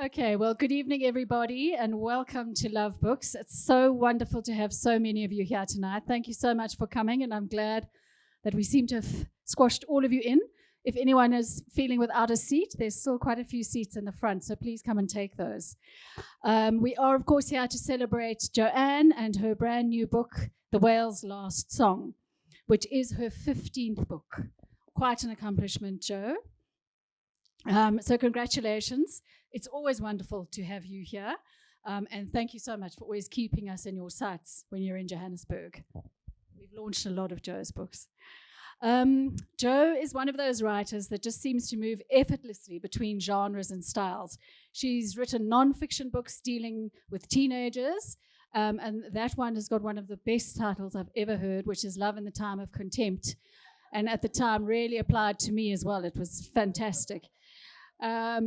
Okay, well, good evening, everybody, and welcome to Love Books. It's so wonderful to have so many of you here tonight. Thank you so much for coming, and I'm glad that we seem to have squashed all of you in. If anyone is feeling without a seat, there's still quite a few seats in the front, so please come and take those. We are, of course, here to celebrate Joanne and her brand new book, The Whale's Last Song, which is her 15th book. Quite an accomplishment, Jo. So congratulations. It's always wonderful to have you here. And thank you so much for always keeping us in your sights when you're in Johannesburg. We've launched a lot of Jo's books. Jo is one of those writers that just seems to move effortlessly between genres and styles. She's written non-fiction books dealing with teenagers, and that one has got one of the best titles I've ever heard, which is Love in the Time of Contempt. And at the time really applied to me as well. It was fantastic.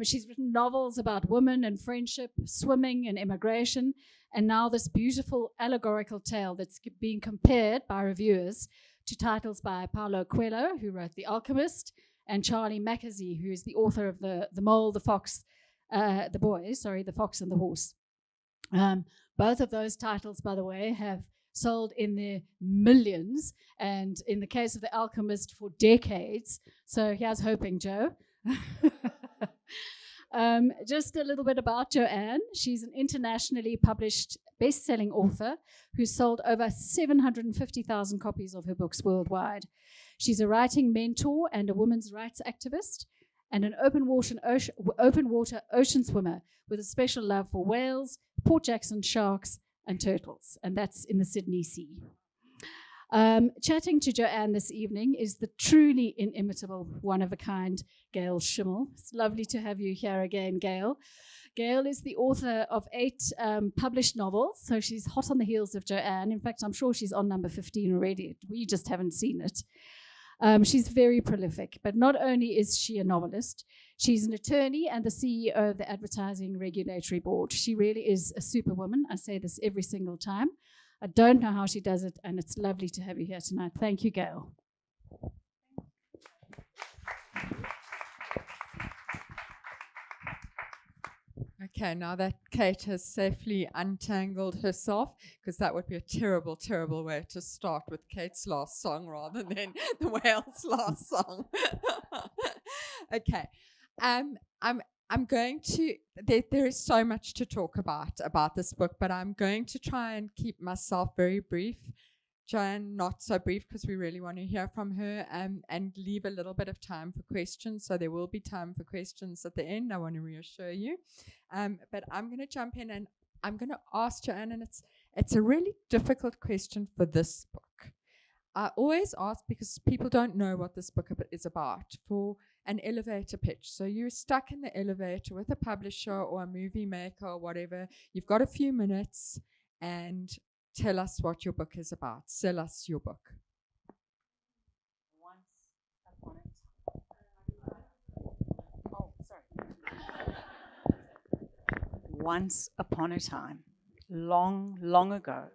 She's written novels about women and friendship, swimming and immigration, and now this beautiful allegorical tale that's being compared by reviewers to titles by Paulo Coelho, who wrote The Alchemist, and Charlie Mackesy, who is the author of The Mole, the Fox, The Fox and the Horse. Both of those titles, by the way, have sold in the millions, and in the case of The Alchemist, for decades. So here's hoping, Jo. Just a little bit about Joanne. She's an internationally published best-selling author who's sold over 750,000 copies of her books worldwide. She's a writing mentor and a women's rights activist, and an open water ocean swimmer with a special love for whales, Port Jackson sharks, and turtles, and that's in the Sydney Sea. Chatting to Joanne this evening is the truly inimitable, one-of-a-kind Gail Schimmel. It's lovely to have you here again, Gail. Gail is the author of 8 published novels, so she's hot on the heels of Joanne. In fact, I'm sure she's on number 15 already. We just haven't seen it. She's very prolific, but not only is she a novelist, she's an attorney and the CEO of the Advertising Regulatory Board. She really is a superwoman. I say this every single time. I don't know how she does it, and it's lovely to have you here tonight. Thank you, Gail. Okay, now that Kate has safely untangled herself, because that would be a terrible, terrible way to start with Kate's last song rather than the whale's last song. Okay, I'm going to, there is so much to talk about this book, but I'm going to try and keep myself very brief. Joanne, not so brief, because we really want to hear from her, and leave a little bit of time for questions. So there will be time for questions at the end, I want to reassure you. But I'm going to jump in and I'm going to ask Joanne, and it's a really difficult question for this book. I always ask, because people don't know what this book is about, for an elevator pitch. So you're stuck in the elevator with a publisher or a movie maker or whatever. You've got a few minutes, and tell us what your book is about. Sell us your book. Once upon a time, long, long ago,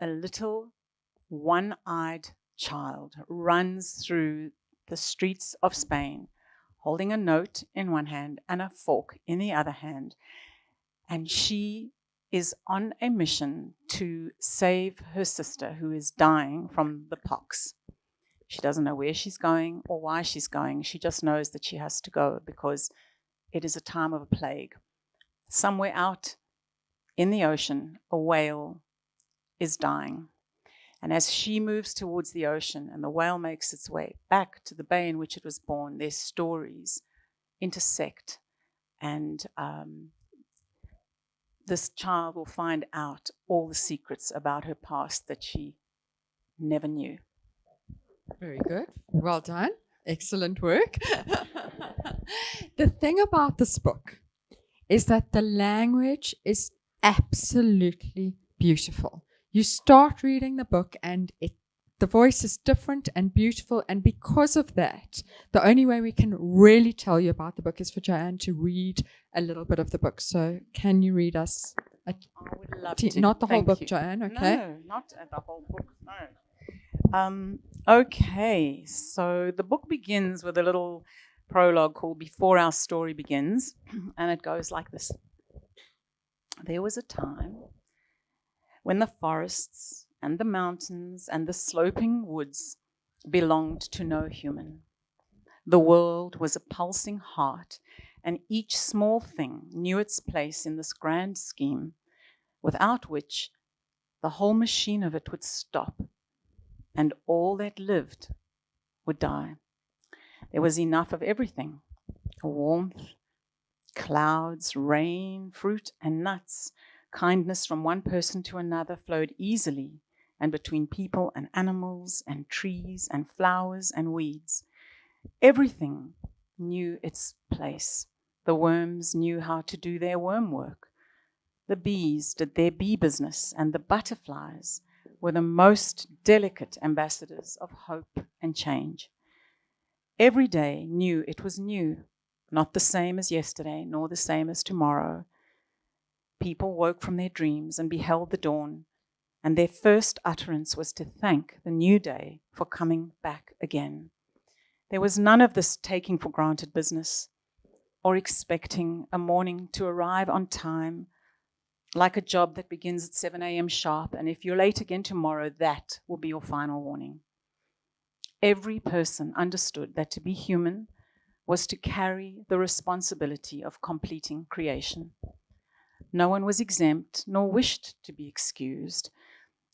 a little one-eyed child runs through the streets of Spain, holding a note in one hand and a fork in the other hand. And she is on a mission to save her sister, who is dying from the pox. She doesn't know where she's going or why she's going. She just knows that she has to go because it is a time of a plague. Somewhere out in the ocean, a whale is dying. And as she moves towards the ocean and the whale makes its way back to the bay in which it was born, their stories intersect. And this child will find out all the secrets about her past that she never knew. Very good. Well done. Excellent work. The thing about this book is that the language is absolutely beautiful. You start reading the book and the voice is different and beautiful, and because of that, the only way we can really tell you about the book is for Joanne to read a little bit of the book. So can you read us? I would love to. Not the whole Thank book, you. Joanne, okay? No, not the whole book, no. Okay, so the book begins with a little prologue called Before Our Story Begins, and it goes like this. There was a time when the forests and the mountains and the sloping woods belonged to no human. The world was a pulsing heart, and each small thing knew its place in this grand scheme, without which the whole machine of it would stop, and all that lived would die. There was enough of everything: warmth, clouds, rain, fruit, and nuts. Kindness from one person to another flowed easily, and between people and animals and trees and flowers and weeds. Everything knew its place. The worms knew how to do their worm work. The bees did their bee business, and the butterflies were the most delicate ambassadors of hope and change. Every day knew it was new, not the same as yesterday, nor the same as tomorrow. People woke from their dreams and beheld the dawn, and their first utterance was to thank the new day for coming back again. There was none of this taking for granted business, or expecting a morning to arrive on time, like a job that begins at 7 a.m. sharp, and if you're late again tomorrow, that will be your final warning. Every person understood that to be human was to carry the responsibility of completing creation. No one was exempt, nor wished to be excused,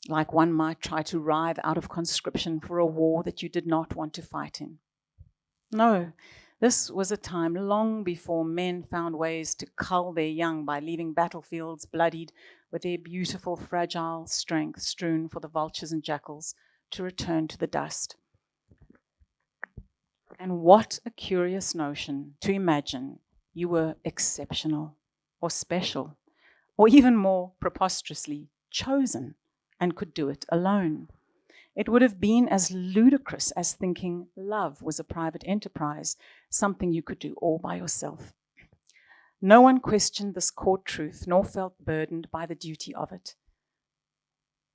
like one might try to writhe out of conscription for a war that you did not want to fight in. No, this was a time long before men found ways to cull their young by leaving battlefields bloodied with their beautiful, fragile strength strewn for the vultures and jackals to return to the dust. And what a curious notion to imagine you were exceptional or special, or even more preposterously, chosen and could do it alone. It would have been as ludicrous as thinking love was a private enterprise, something you could do all by yourself. No one questioned this court truth, nor felt burdened by the duty of it.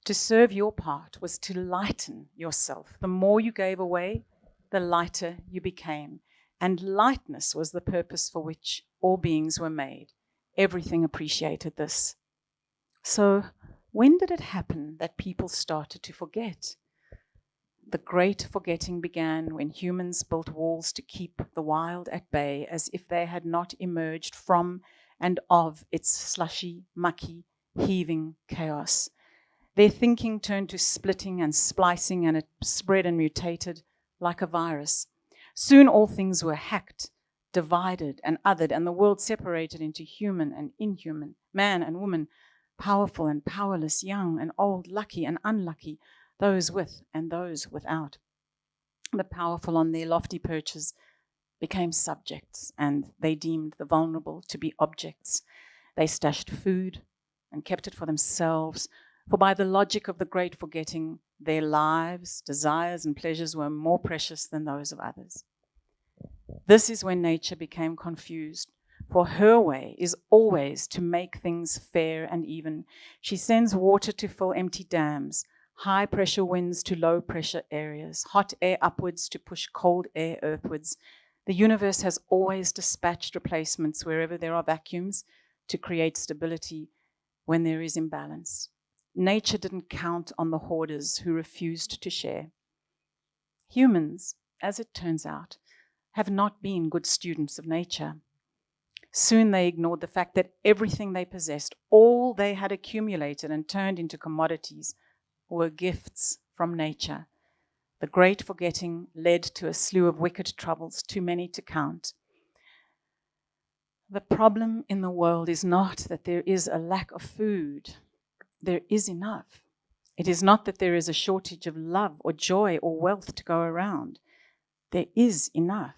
To serve your part was to lighten yourself. The more you gave away, the lighter you became. And lightness was the purpose for which all beings were made. Everything appreciated this. So, when did it happen that people started to forget? The great forgetting began when humans built walls to keep the wild at bay, as if they had not emerged from and of its slushy, mucky, heaving chaos. Their thinking turned to splitting and splicing, and it spread and mutated like a virus. Soon all things were hacked, divided and othered, and the world separated into human and inhuman, man and woman, powerful and powerless, young and old, lucky and unlucky, those with and those without. The powerful on their lofty perches became subjects, and they deemed the vulnerable to be objects. They stashed food and kept it for themselves, for by the logic of the great forgetting, their lives, desires, and pleasures were more precious than those of others. This is when nature became confused, for her way is always to make things fair and even. She sends water to fill empty dams, high pressure winds to low pressure areas, hot air upwards to push cold air earthwards. The universe has always dispatched replacements wherever there are vacuums to create stability when there is imbalance. Nature didn't count on the hoarders who refused to share. Humans, as it turns out, have not been good students of nature. Soon they ignored the fact that everything they possessed, all they had accumulated and turned into commodities, were gifts from nature. The great forgetting led to a slew of wicked troubles, too many to count. The problem in the world is not that there is a lack of food. There is enough. It is not that there is a shortage of love or joy or wealth to go around. There is enough.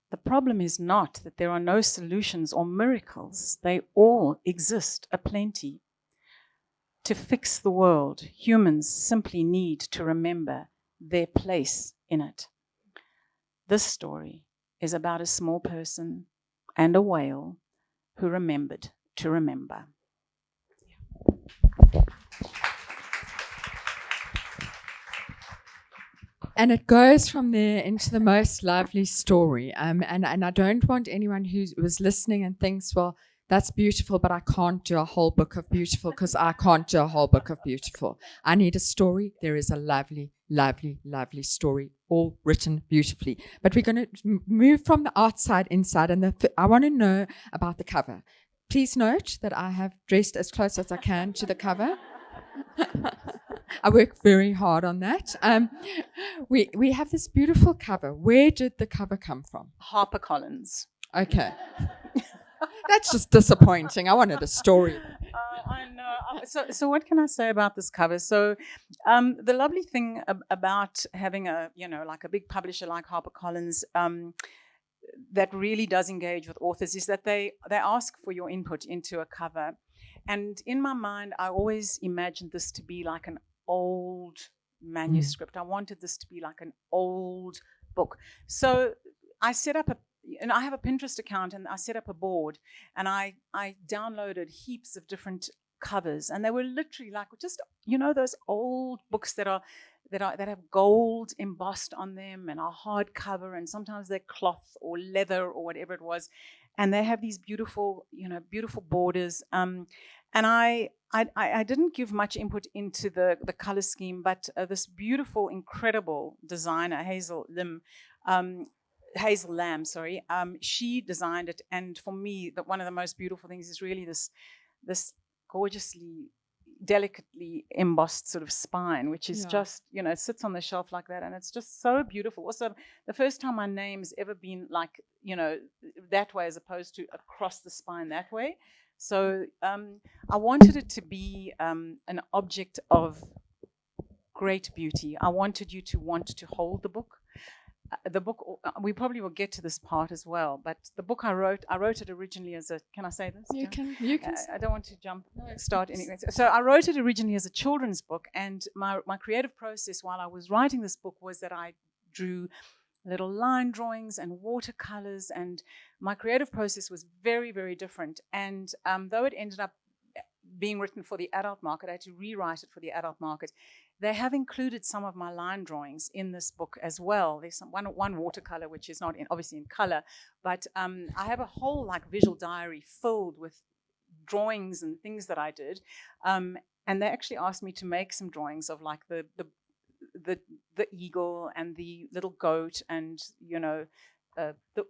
The problem is not that there are no solutions or miracles. They all exist aplenty. To fix the world, humans simply need to remember their place in it. This story is about a small person and a whale who remembered to remember. And it goes from there into the most lovely story. And I don't want anyone who was listening and thinks, well, that's beautiful, but I can't do a whole book of beautiful, because I can't do a whole book of beautiful. I need a story. There is a lovely, lovely, lovely story, all written beautifully. But we're going to move from the outside inside, and I want to know about the cover. Please note that I have dressed as close as I can to the cover. I work very hard on that. We have this beautiful cover. Where did the cover come from? HarperCollins. Okay. That's just disappointing. I wanted a story. I know. So what can I say about this cover? So the lovely thing about having a big publisher like HarperCollins that really does engage with authors is that they ask for your input into a cover. And in my mind, I always imagined this to be like an old manuscript. I wanted this to be like an old book. So I set up and I have a Pinterest account, and I set up a board, and I downloaded heaps of different covers, and they were literally like just those old books that have gold embossed on them and are hardcover, and sometimes they're cloth or leather or whatever it was, and they have these beautiful borders. And I didn't give much input into the color scheme, but this beautiful, incredible designer, Hazel Lamb, she designed it. And for me, one of the most beautiful things is really this gorgeously, delicately embossed sort of spine, which is just, it sits on the shelf like that, and it's just so beautiful. Also, the first time my name's ever been like, that way as opposed to across the spine that way. So I wanted it to be an object of great beauty. I wanted you to want to hold the book. The book, we probably will get to this part as well, but the book I wrote it originally as a, can I say this? You can. I don't want to start anyway. So I wrote it originally as a children's book, and my creative process while I was writing this book was that I drew little line drawings and watercolors, and my creative process was very, very different. And though it ended up being written for the adult market, I had to rewrite it for the adult market. They have included some of my line drawings in this book as well. There's one watercolor, which is not obviously in color, but I have a whole visual diary filled with drawings and things that I did. And they actually asked me to make some drawings of the eagle and the little goat and the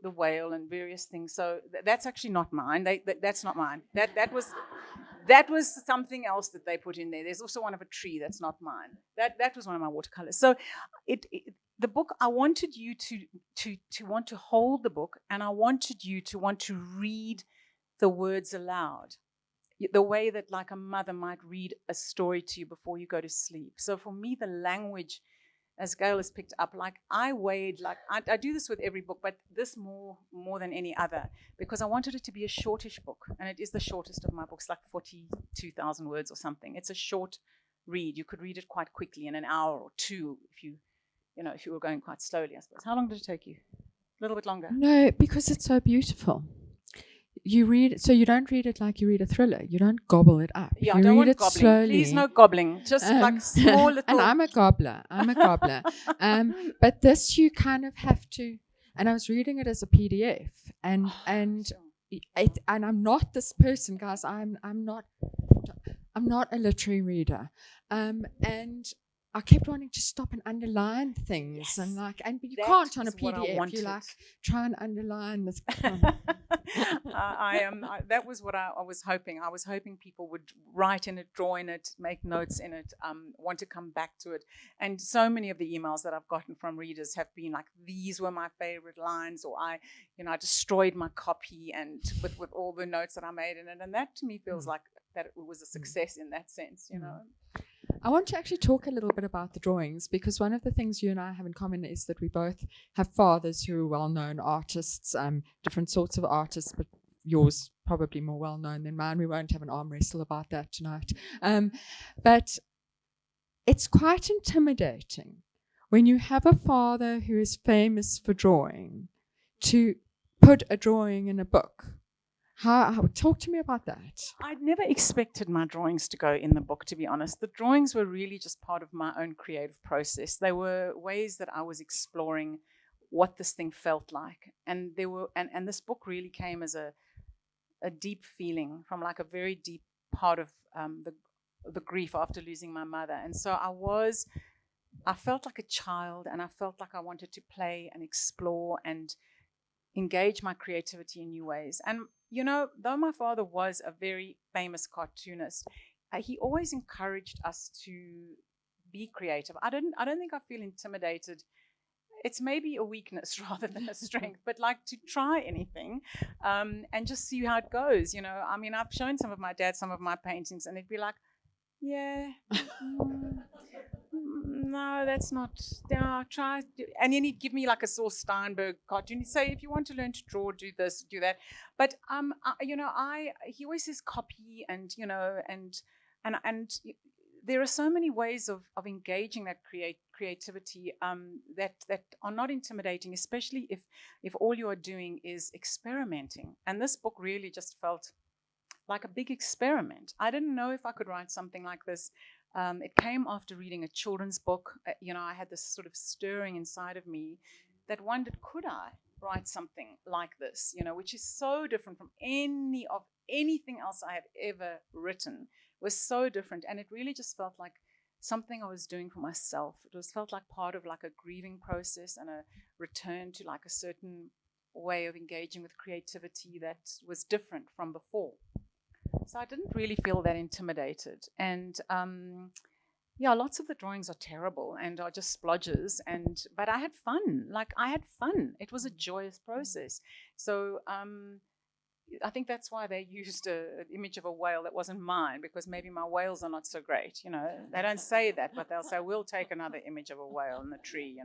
whale and various things. So that's actually not mine. That's not mine. That was something else that they put in there. There's also one of a tree that's not mine. That was one of my watercolors. So the book, I wanted you to want to hold the book, and I wanted you to want to read the words aloud, the way that like a mother might read a story to you before you go to sleep. So for me, the language, as Gail has picked up, I weighed, I do this with every book, but this more than any other, because I wanted it to be a shortish book, and it is the shortest of my books, like 42,000 words or something. It's a short read. You could read it quite quickly in an hour or two if you were going quite slowly, I suppose. How long did it take you? A little bit longer? No, because it's so beautiful. You read it, so you don't read it like you read a thriller. You don't gobble it up. Yeah, you I don't read want it gobbling. slowly. Please, no gobbling. Just like small little. And I'm a gobbler. But this you kind of have to. And I was reading it as a PDF, and I'm not this person, guys. I'm not a literary reader, and I kept wanting to stop and underline things, yes. and but you that can't on a is what I PDF. wanted. You try and underline this. That was what I was hoping. I was hoping people would write in it, draw in it, make notes in it, want to come back to it. And so many of the emails that I've gotten from readers have been like, these were my favorite lines, or I destroyed my copy and with all the notes that I made in it. And that to me feels like that it was a success in that sense, I want to actually talk a little bit about the drawings, because one of the things you and I have in common is that we both have fathers who are well-known artists, different sorts of artists, but yours probably more well-known than mine. We won't have an arm wrestle about that tonight. But it's quite intimidating when you have a father who is famous for drawing to put a drawing in a book. How talk to me about that. I'd never expected my drawings to go in the book, to be honest. The drawings were really just part of my own creative process. They were ways that I was exploring what this thing felt like. And this book really came as a deep feeling from like a very deep part of the grief after losing my mother. And so I felt like a child, and I felt like I wanted to play and explore and engage my creativity in new ways. And, you know, though my father was a very famous cartoonist, he always encouraged us to be creative. I don't think I feel intimidated. It's maybe a weakness rather than a strength, but like to try anything and just see how it goes. You know, I mean, I've shown some of my dad some of my paintings, and he'd be like, yeah, no, that's not, yeah, try. And then he'd give me like a Saul Steinberg cartoon. He'd say, if you want to learn to draw, do this, do that. But, he always says copy and, you know, and there are so many ways of engaging that creativity that are not intimidating, especially if all you are doing is experimenting. And this book really just felt like a big experiment. I didn't know if I could write something like this. It came after reading a children's book. I had this sort of stirring inside of me that wondered, could I write something like this, which is so different from anything else I have ever written. It was so different, and it really just felt like something I was doing for myself. Felt like part of like a grieving process and a return to like a certain way of engaging with creativity that was different from before. So I didn't really feel that intimidated. And lots of the drawings are terrible and are just splodges. But I had fun. It was a joyous process. So I think that's why they used an image of a whale that wasn't mine, because maybe my whales are not so great. They don't say that, but they'll say, we'll take another image of a whale in the tree,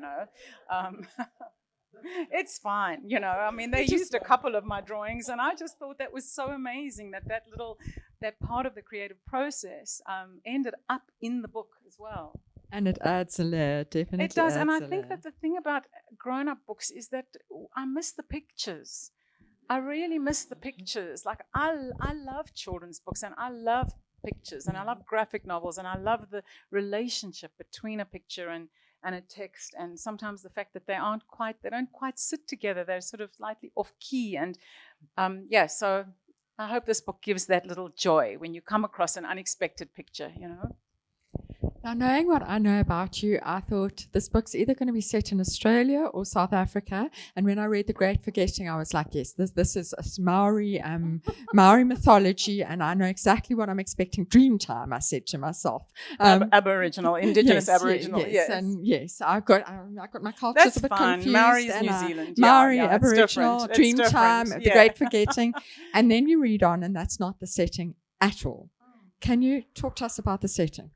It's fine, I mean, they used a couple of my drawings, and I just thought that was so amazing that part of the creative process ended up in the book as well. And it adds a layer, definitely. It does, and I think that the thing about grown-up books is that I miss the pictures. I really miss the pictures. Like, I love children's books, and I love pictures, and I love graphic novels, and I love the relationship between a picture and a text, and sometimes the fact that they don't quite sit together. They're sort of slightly off key, and so I hope this book gives that little joy when you come across an unexpected picture, Now, knowing what I know about you, I thought this book's either going to be set in Australia or South Africa. And when I read The Great Forgetting, I was like, yes, this is a Maori mythology, and I know exactly what I'm expecting. Dreamtime, I said to myself. Aboriginal, Indigenous Aboriginal. Yes, and yes, I got my cultures a bit confused. Maori is New Zealand. Maori, Aboriginal, Dreamtime, The Yeah. Great Forgetting. And then you read on, and that's not the setting at all. Can you talk to us about the setting?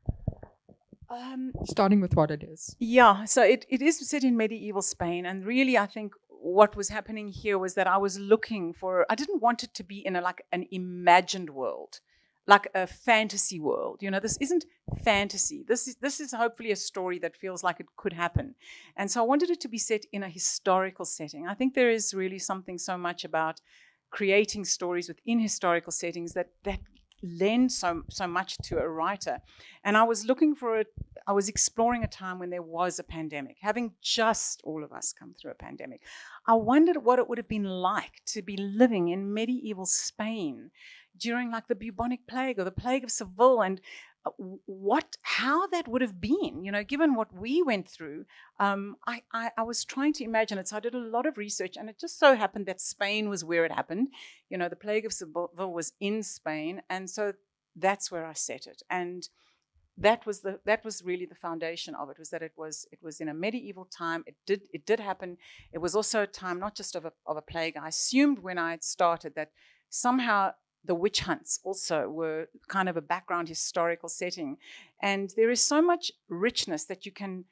Starting with what it is. Yeah, so it is set in medieval Spain, and really I think what was happening here was that I was looking for, I didn't want it to be in an imagined world, like a fantasy world. This isn't fantasy. This is hopefully a story that feels like it could happen. And so I wanted it to be set in a historical setting. I think there is really something so much about creating stories within historical settings that lend so much to a writer. And I was I was exploring a time when there was a pandemic, having just all of us come through a pandemic. I wondered what it would have been like to be living in medieval Spain during like the bubonic plague or the plague of Seville, and how that would have been, given what we went through. I was trying to imagine it. So I did a lot of research, and it just so happened that Spain was where it happened. The plague of Seville was in Spain, and so that's where I set it. And that was really the foundation of it, was that it was in a medieval time. It did happen. It was also a time not just of a plague. I assumed when I had started that somehow the witch hunts also were kind of a background historical setting. And there is so much richness that you can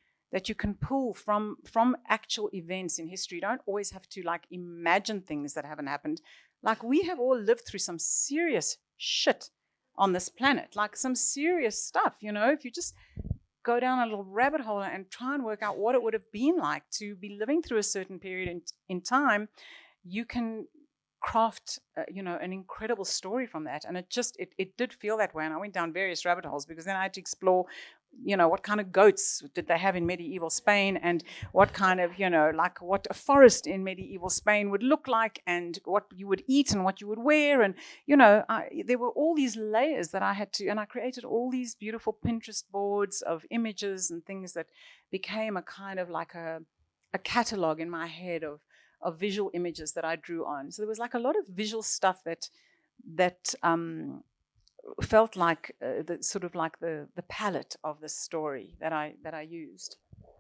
pull from actual events in history. You don't always have to like imagine things that haven't happened. Like, we have all lived through some serious shit on this planet, like some serious stuff. If you just go down a little rabbit hole and try and work out what it would have been like to be living through a certain period in time, you can craft, an incredible story from that. And it did feel that way. And I went down various rabbit holes because then I had to explore, what kind of goats did they have in medieval Spain, and what kind of, like what a forest in medieval Spain would look like, and what you would eat and what you would wear. And, there were all these layers that I had to, and I created all these beautiful Pinterest boards of images and things that became a kind of like a catalog in my head of visual images that I drew on. So there was like a lot of visual stuff that felt like the palette of the story that I used.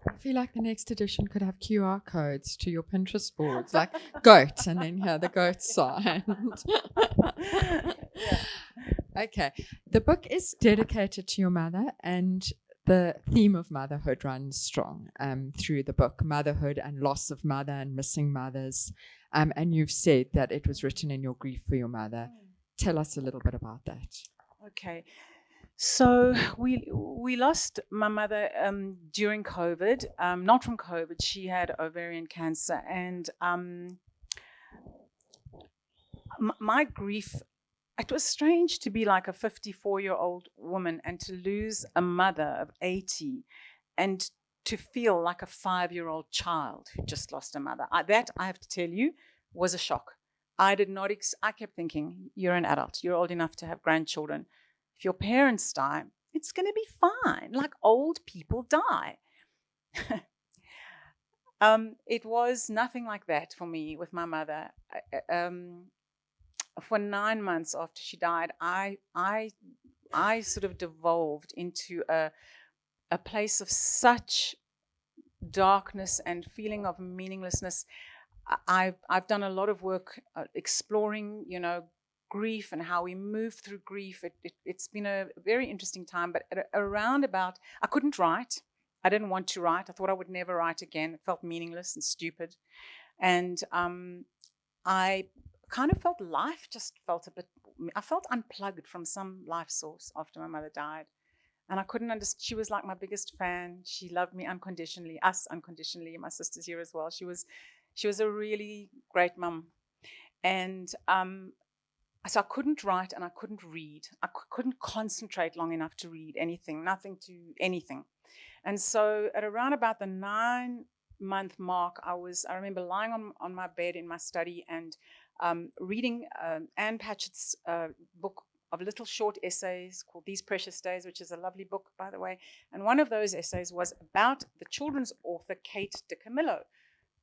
I feel like the next edition could have QR codes to your Pinterest boards, like goat, and then here the goat sign. Yeah. Okay. The book is dedicated to your mother, and the theme of motherhood runs strong through the book, motherhood and loss of mother and missing mothers. And you've said that it was written in your grief for your mother. Tell us a little bit about that. Okay. So we lost my mother during COVID, not from COVID. She had ovarian cancer, and my grief, it was strange to be like a 54-year-old woman and to lose a mother of 80 and to feel like a 5-year-old child who just lost a mother. That, I have to tell you, was a shock. I did not, I kept thinking, you're an adult, you're old enough to have grandchildren. If your parents die, it's going to be fine, like old people die. It was nothing like that for me with my mother. For 9 months after she died, I sort of devolved into a place of such darkness and feeling of meaninglessness. I've done a lot of work exploring, grief and how we move through grief. It's been a very interesting time, but I couldn't write. I didn't want to write. I thought I would never write again. It felt meaningless and stupid. And I kind of felt life just felt I felt unplugged from some life source after my mother died. And I couldn't understand. She was like my biggest fan. She loved me unconditionally, us unconditionally. My sister's here as well. She was a really great mum. And so I couldn't write and I couldn't read. I couldn't concentrate long enough to read anything, nothing to anything. And so at around about the 9-month mark, I remember lying on my bed in my study and reading Anne Patchett's book of little short essays called These Precious Days, which is a lovely book, by the way. And one of those essays was about the children's author, Kate DiCamillo,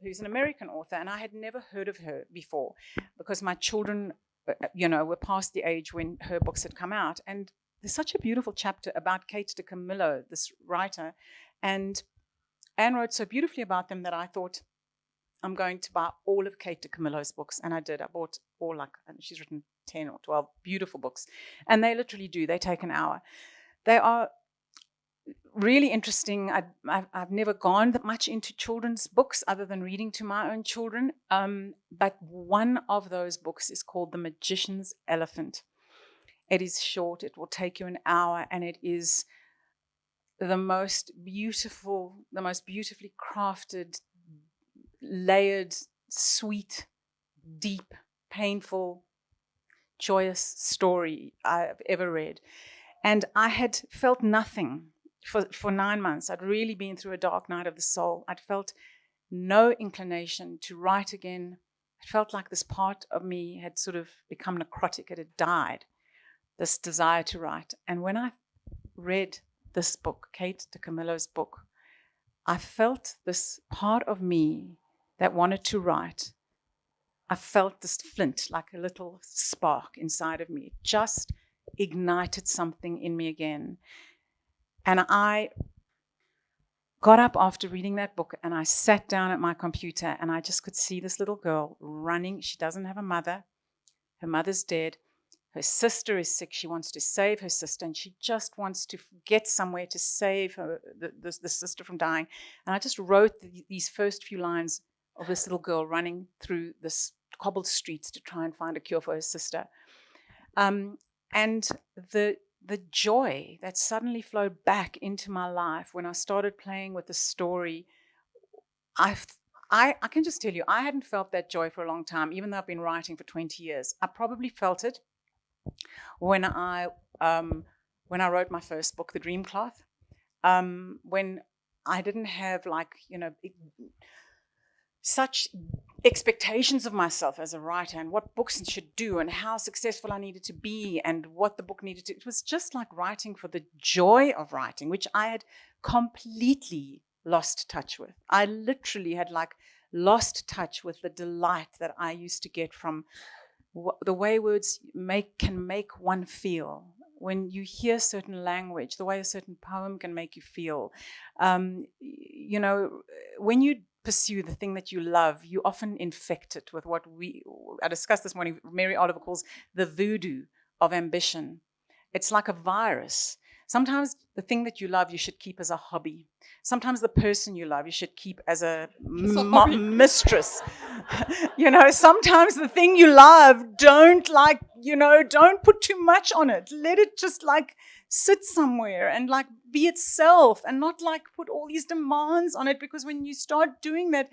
who's an American author. And I had never heard of her before because my children, were past the age when her books had come out. And there's such a beautiful chapter about Kate DiCamillo, this writer. And Anne wrote so beautifully about them that I thought, I'm going to buy all of Kate DiCamillo's books. And I did. I bought all, she's written 10 or 12 beautiful books. And they literally do. They take an hour. They are really interesting. I've never gone that much into children's books other than reading to my own children. But one of those books is called The Magician's Elephant. It is short. It will take you an hour. And it is the most beautifully crafted, layered, sweet, deep, painful, joyous story I've ever read. And I had felt nothing for 9 months. I'd really been through a dark night of the soul. I'd felt no inclination to write again. It felt like this part of me had sort of become necrotic. It had died, this desire to write. And when I read this book, Kate DiCamillo's book, I felt this part of me that wanted to write. I felt this flint, like a little spark inside of me. It just ignited something in me again. And I got up after reading that book and I sat down at my computer and I just could see this little girl running. She doesn't have a mother. Her mother's dead. Her sister is sick. She wants to save her sister and she just wants to get somewhere to save the sister from dying. And I just wrote these first few lines of this little girl running through this cobbled streets to try and find a cure for her sister. And the joy that suddenly flowed back into my life when I started playing with the story, I I can just tell you, I hadn't felt that joy for a long time, even though I've been writing for 20 years. I probably felt it when I wrote my first book, The Dream Cloth, when I didn't have such expectations of myself as a writer and what books should do and how successful I needed to be and what the book needed to. It was just like writing for the joy of writing, which I had completely lost touch with. I literally had lost touch with the delight that I used to get from the way words can make one feel. When you hear certain language, the way a certain poem can make you feel. When you pursue the thing that you love, you often infect it with what I discussed this morning, Mary Oliver calls the voodoo of ambition. It's like a virus. Sometimes the thing that you love, you should keep as a hobby. Sometimes the person you love, you should keep as a mistress. Sometimes the thing you love, don't put too much on it. Let it just sit somewhere and be itself and not put all these demands on it, because when you start doing that,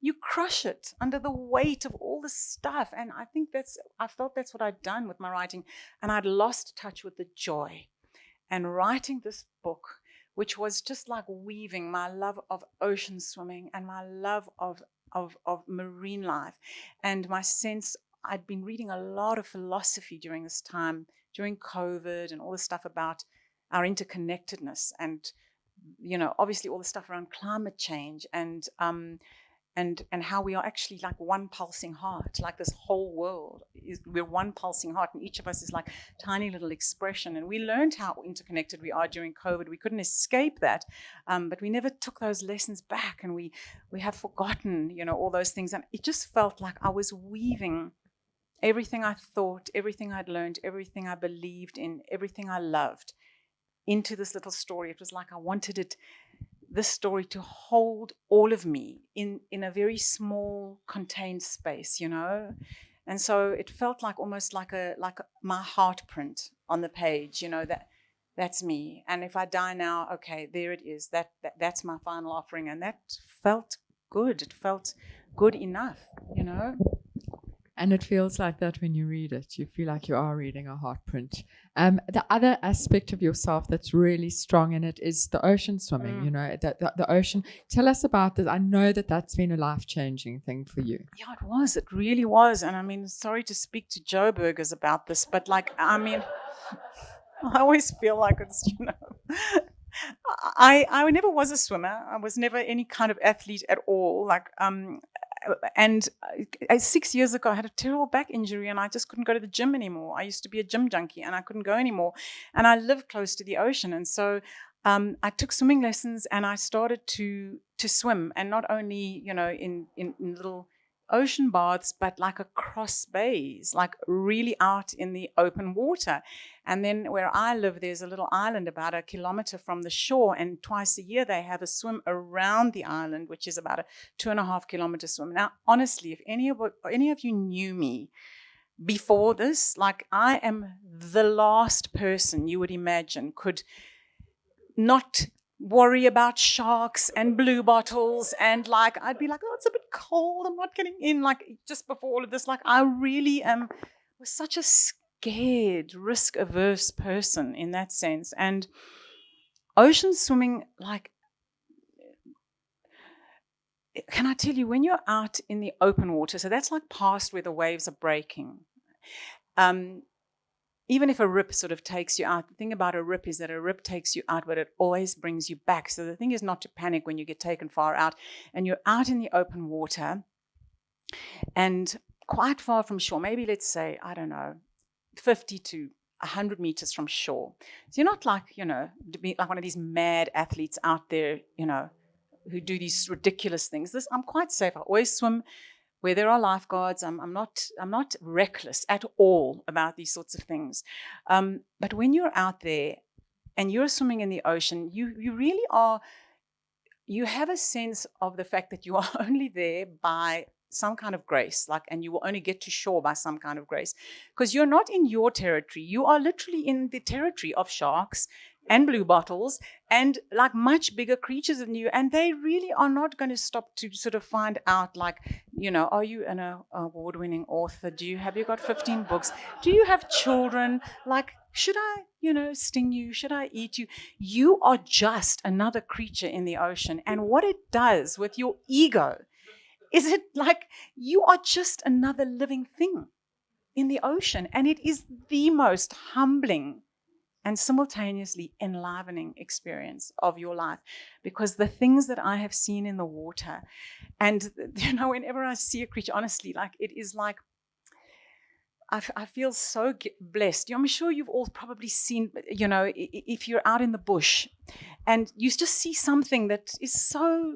you crush it under the weight of all the stuff. And I felt that's what I'd done with my writing, and I'd lost touch with the joy. And writing this book, which was just like weaving my love of ocean swimming and my love of marine life, and my sense, I'd been reading a lot of philosophy during this time, during COVID, and all the stuff about our interconnectedness, and obviously all the stuff around climate change, and how we are actually like one pulsing heart, like this whole world we're one pulsing heart, and each of us is like tiny little expression. And we learned how interconnected we are during COVID. We couldn't escape that, but we never took those lessons back, and we have forgotten, all those things. And it just felt like I was weaving everything I thought, everything I'd learned, everything I believed in, everything I loved into this little story. It was like I wanted this story to hold all of me in a very small, contained space, And so it felt like almost like my heart print on the page, that's me. And if I die now, okay, there it is. That's my final offering. And that felt good. It felt good enough, And it feels like that when you read it. You feel like you are reading a heart print. The other aspect of yourself that's really strong in it is the ocean swimming, the ocean. Tell us about this. I know that's been a life-changing thing for you. Yeah, it was. It really was. And I mean, sorry to speak to Joe Burgers about this, but I always feel like it's, I never was a swimmer. I was never any kind of athlete at all. And 6 years ago, I had a terrible back injury, and I just couldn't go to the gym anymore. I used to be a gym junkie, and I couldn't go anymore. And I live close to the ocean, and so I took swimming lessons, and I started to swim, and not only in little ocean baths, but across bays, really out in the open water. And then where I live, there's a little island about 1 kilometer from the shore, and twice a year they have a swim around the island, which is about a 2.5 kilometer swim. Now, honestly, if any of you knew me before this, I am the last person you would imagine could not worry about sharks and blue bottles, and I'd be like, oh, it's a bit cold, I'm not getting in. Just before all of this, I really was such a scared, risk-averse person in that sense. And ocean swimming, can I tell you, when you're out in the open water, so that's past where the waves are breaking, even if a rip sort of takes you out, the thing about a rip is that a rip takes you out, but it always brings you back. So the thing is not to panic when you get taken far out, and you're out in the open water and quite far from shore, maybe let's say, 50 to 100 meters from shore. So you're not to be like one of these mad athletes out there, who do these ridiculous things. I'm quite safe. I always swim where there are lifeguards. I'm not reckless at all about these sorts of things. But when you're out there and you're swimming in the ocean, you really are, you have a sense of the fact that you are only there by some kind of grace, and you will only get to shore by some kind of grace, because you're not in your territory. You are literally in the territory of sharks and blue bottles and like much bigger creatures than you. And they really are not going to stop to sort of find out, like, are you an award-winning author? Have you got 15 books? Do you have children? Like, should I, sting you? Should I eat you? You are just another creature in the ocean. And what it does with your ego is it like you are just another living thing in the ocean. And it is the most humbling and simultaneously enlivening experience of your life, because the things that I have seen in the water, and whenever I see a creature, honestly, like it is like I feel so blessed. I'm sure you've all probably seen, if you're out in the bush and you just see something that is so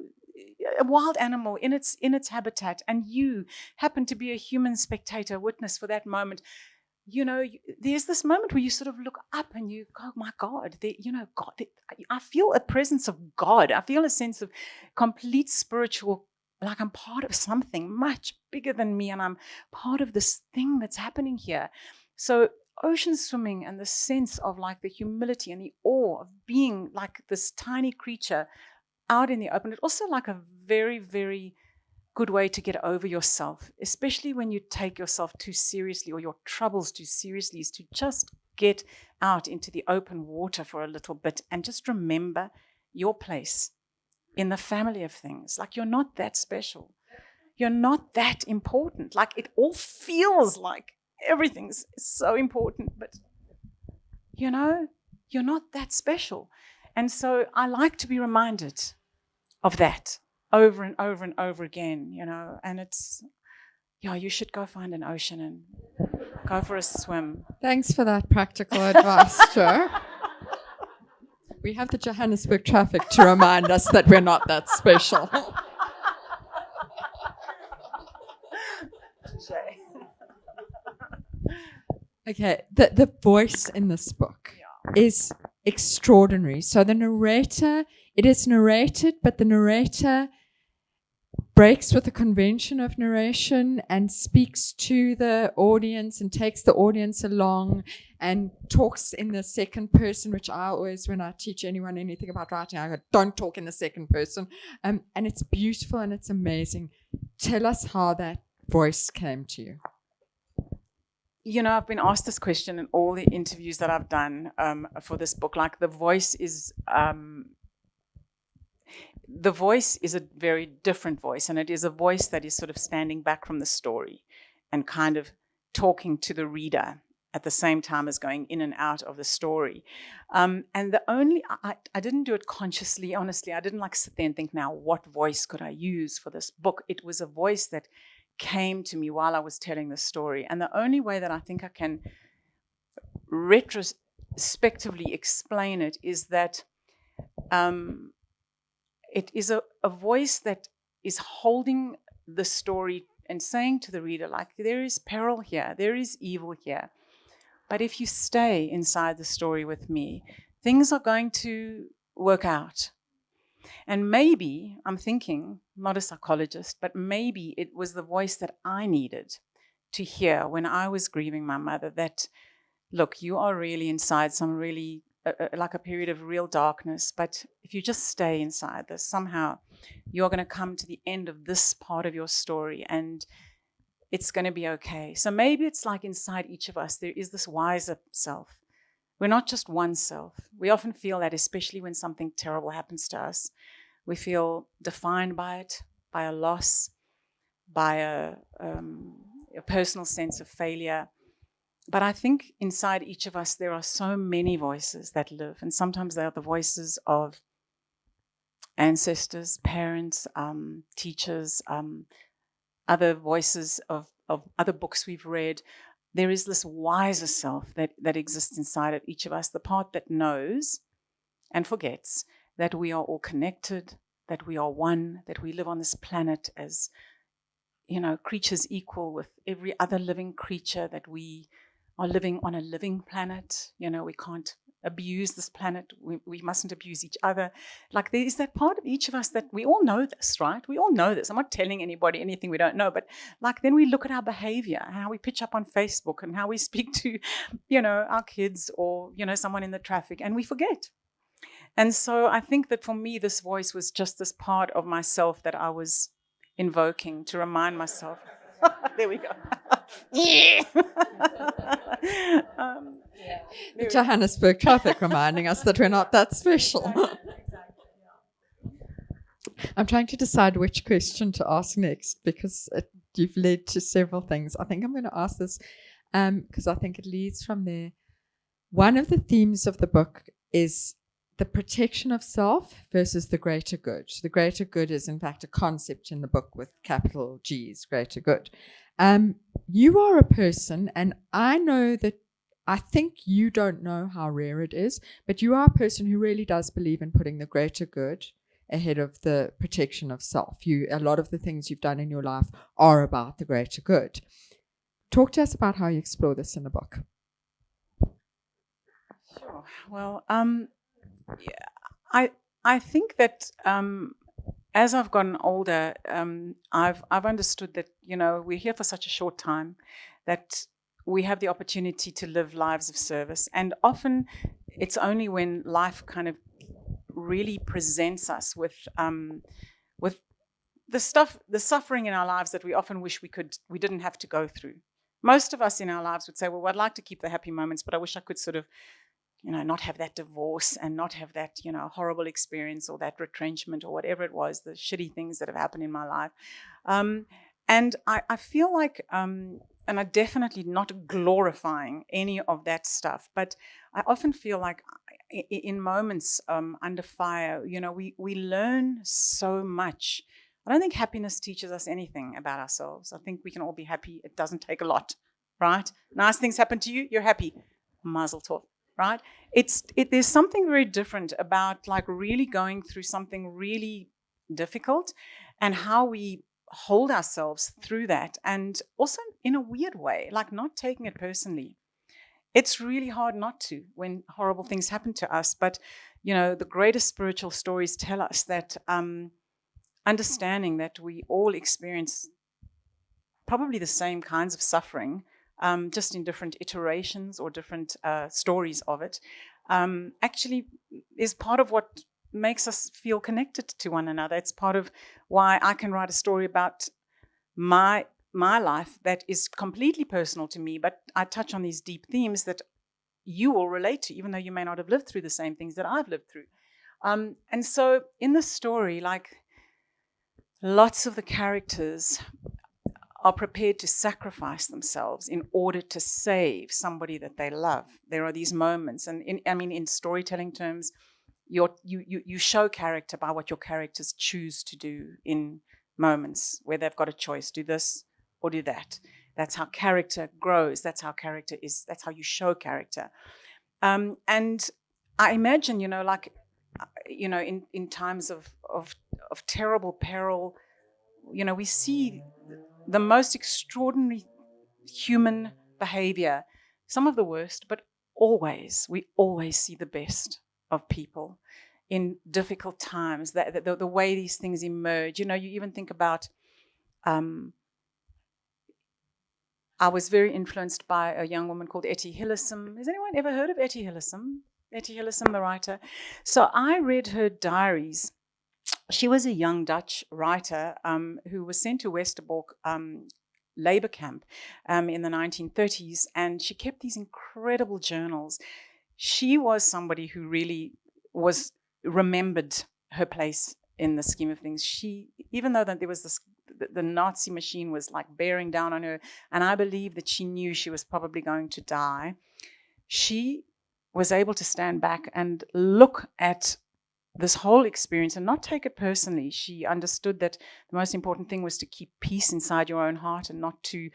a wild animal in its habitat, and you happen to be a human spectator, witness for that moment. There's this moment where you sort of look up and you go, my God, God, I feel a presence of God. I feel a sense of complete spiritual, like I'm part of something much bigger than me, and I'm part of this thing that's happening here. So ocean swimming and the sense of like the humility and the awe of being like this tiny creature out in the open, it's also like a very, very good way to get over yourself, especially when you take yourself too seriously or your troubles too seriously, is to just get out into the open water for a little bit and just remember your place in the family of things. Like, you're not that special. You're not that important. Like, it all feels like everything's so important, but you're not that special. And so I like to be reminded of that over and over and over again, and it's, you should go find an ocean and go for a swim. Thanks for that practical advice, Jo. We have the Johannesburg traffic to remind us that we're not that special. Okay, the voice in this book is extraordinary. So the narrator, it is narrated, but the narrator breaks with the convention of narration and speaks to the audience and takes the audience along and talks in the second person, which I always, when I teach anyone anything about writing, I go, don't talk in the second person. And it's beautiful and it's amazing. Tell us how that voice came to you. I've been asked this question in all the interviews that I've done for this book. Like, the voice is a very different voice, and it is a voice that is sort of standing back from the story and kind of talking to the reader at the same time as going in and out of the story. And I didn't do it consciously, honestly. I didn't sit there and think, now, what voice could I use for this book? It was a voice that came to me while I was telling the story. And the only way that I think I can retrospectively explain it is that it is a voice that is holding the story and saying to the reader, like, there is peril here, there is evil here. But if you stay inside the story with me, things are going to work out. And maybe, I'm thinking, not a psychologist, but maybe it was the voice that I needed to hear when I was grieving my mother, that, look, you are really inside some really, like a period of real darkness, but if you just stay inside this, somehow you're going to come to the end of this part of your story and it's going to be okay. So maybe it's like inside each of us, there is this wiser self. We're not just one self. We often feel that, especially when something terrible happens to us. We feel defined by it, by a loss, by a personal sense of failure. But I think inside each of us, there are so many voices that live. And sometimes they are the voices of ancestors, parents, teachers, other voices of other books we've read. There is this wiser self that exists inside of each of us, the part that knows and forgets that we are all connected, that we are one, that we live on this planet as, creatures equal with every other living creature, that we are living on a living planet. We can't abuse this planet. We mustn't abuse each other. Like there is that part of each of us that we all know this, right? We all know this. I'm not telling anybody anything we don't know, but like then we look at our behavior, how we pitch up on Facebook and how we speak to, our kids or, someone in the traffic, and we forget. And so I think that for me, this voice was just this part of myself that I was invoking to remind myself. There we go. The Johannesburg traffic reminding us that we're not that special. I'm trying to decide which question to ask next because you've led to several things. I think I'm going to ask this because I think it leads from there. One of the themes of the book is the protection of self versus the greater good. The greater good is, in fact, a concept in the book with capital G's, greater good. You are a person, and I know that I think you don't know how rare it is, but you are a person who really does believe in putting the greater good ahead of the protection of self. A lot of the things you've done in your life are about the greater good. Talk to us about how you explore this in the book. Sure. Well, I think that as I've gotten older, I've understood that we're here for such a short time that we have the opportunity to live lives of service, and often it's only when life kind of really presents us with the suffering in our lives that we often wish we didn't have to go through. Most of us in our lives would say, well, I'd like to keep the happy moments, but I wish I could sort of not have that divorce and not have that, horrible experience or that retrenchment or whatever it was, the shitty things that have happened in my life. And I feel like, and I'm definitely not glorifying any of that stuff, but I often feel like in moments under fire, we learn so much. I don't think happiness teaches us anything about ourselves. I think we can all be happy. It doesn't take a lot, right? Nice things happen to you, you're happy. Mazel tov. Right? There's something very different about like really going through something really difficult and how we hold ourselves through that, and also in a weird way, like not taking it personally. It's really hard not to when horrible things happen to us, but the greatest spiritual stories tell us that understanding that we all experience probably the same kinds of suffering, just in different iterations or different stories of it, actually is part of what makes us feel connected to one another. It's part of why I can write a story about my life that is completely personal to me, but I touch on these deep themes that you will relate to, even though you may not have lived through the same things that I've lived through. And so in this story, like lots of the characters are prepared to sacrifice themselves in order to save somebody that they love. There are these moments, and in storytelling terms, you show character by what your characters choose to do in moments where they've got a choice: do this or do that. That's how character grows. That's how character is. That's how you show character. And I imagine, in times of terrible peril, we see the most extraordinary human behavior, some of the worst, but we always see the best of people in difficult times, the way these things emerge. You even think about, I was very influenced by a young woman called Etty Hillesum. Has anyone ever heard of Etty Hillesum? Etty Hillesum, the writer. So I read her diaries. She was a young Dutch writer who was sent to Westerbork labor camp in the 1930s, and she kept these incredible journals. She was somebody who really remembered her place in the scheme of things. Even though that there was the Nazi machine was like bearing down on her, and I believe that she knew she was probably going to die, she was able to stand back and look at this whole experience and not take it personally. She understood that the most important thing was to keep peace inside your own heart and not to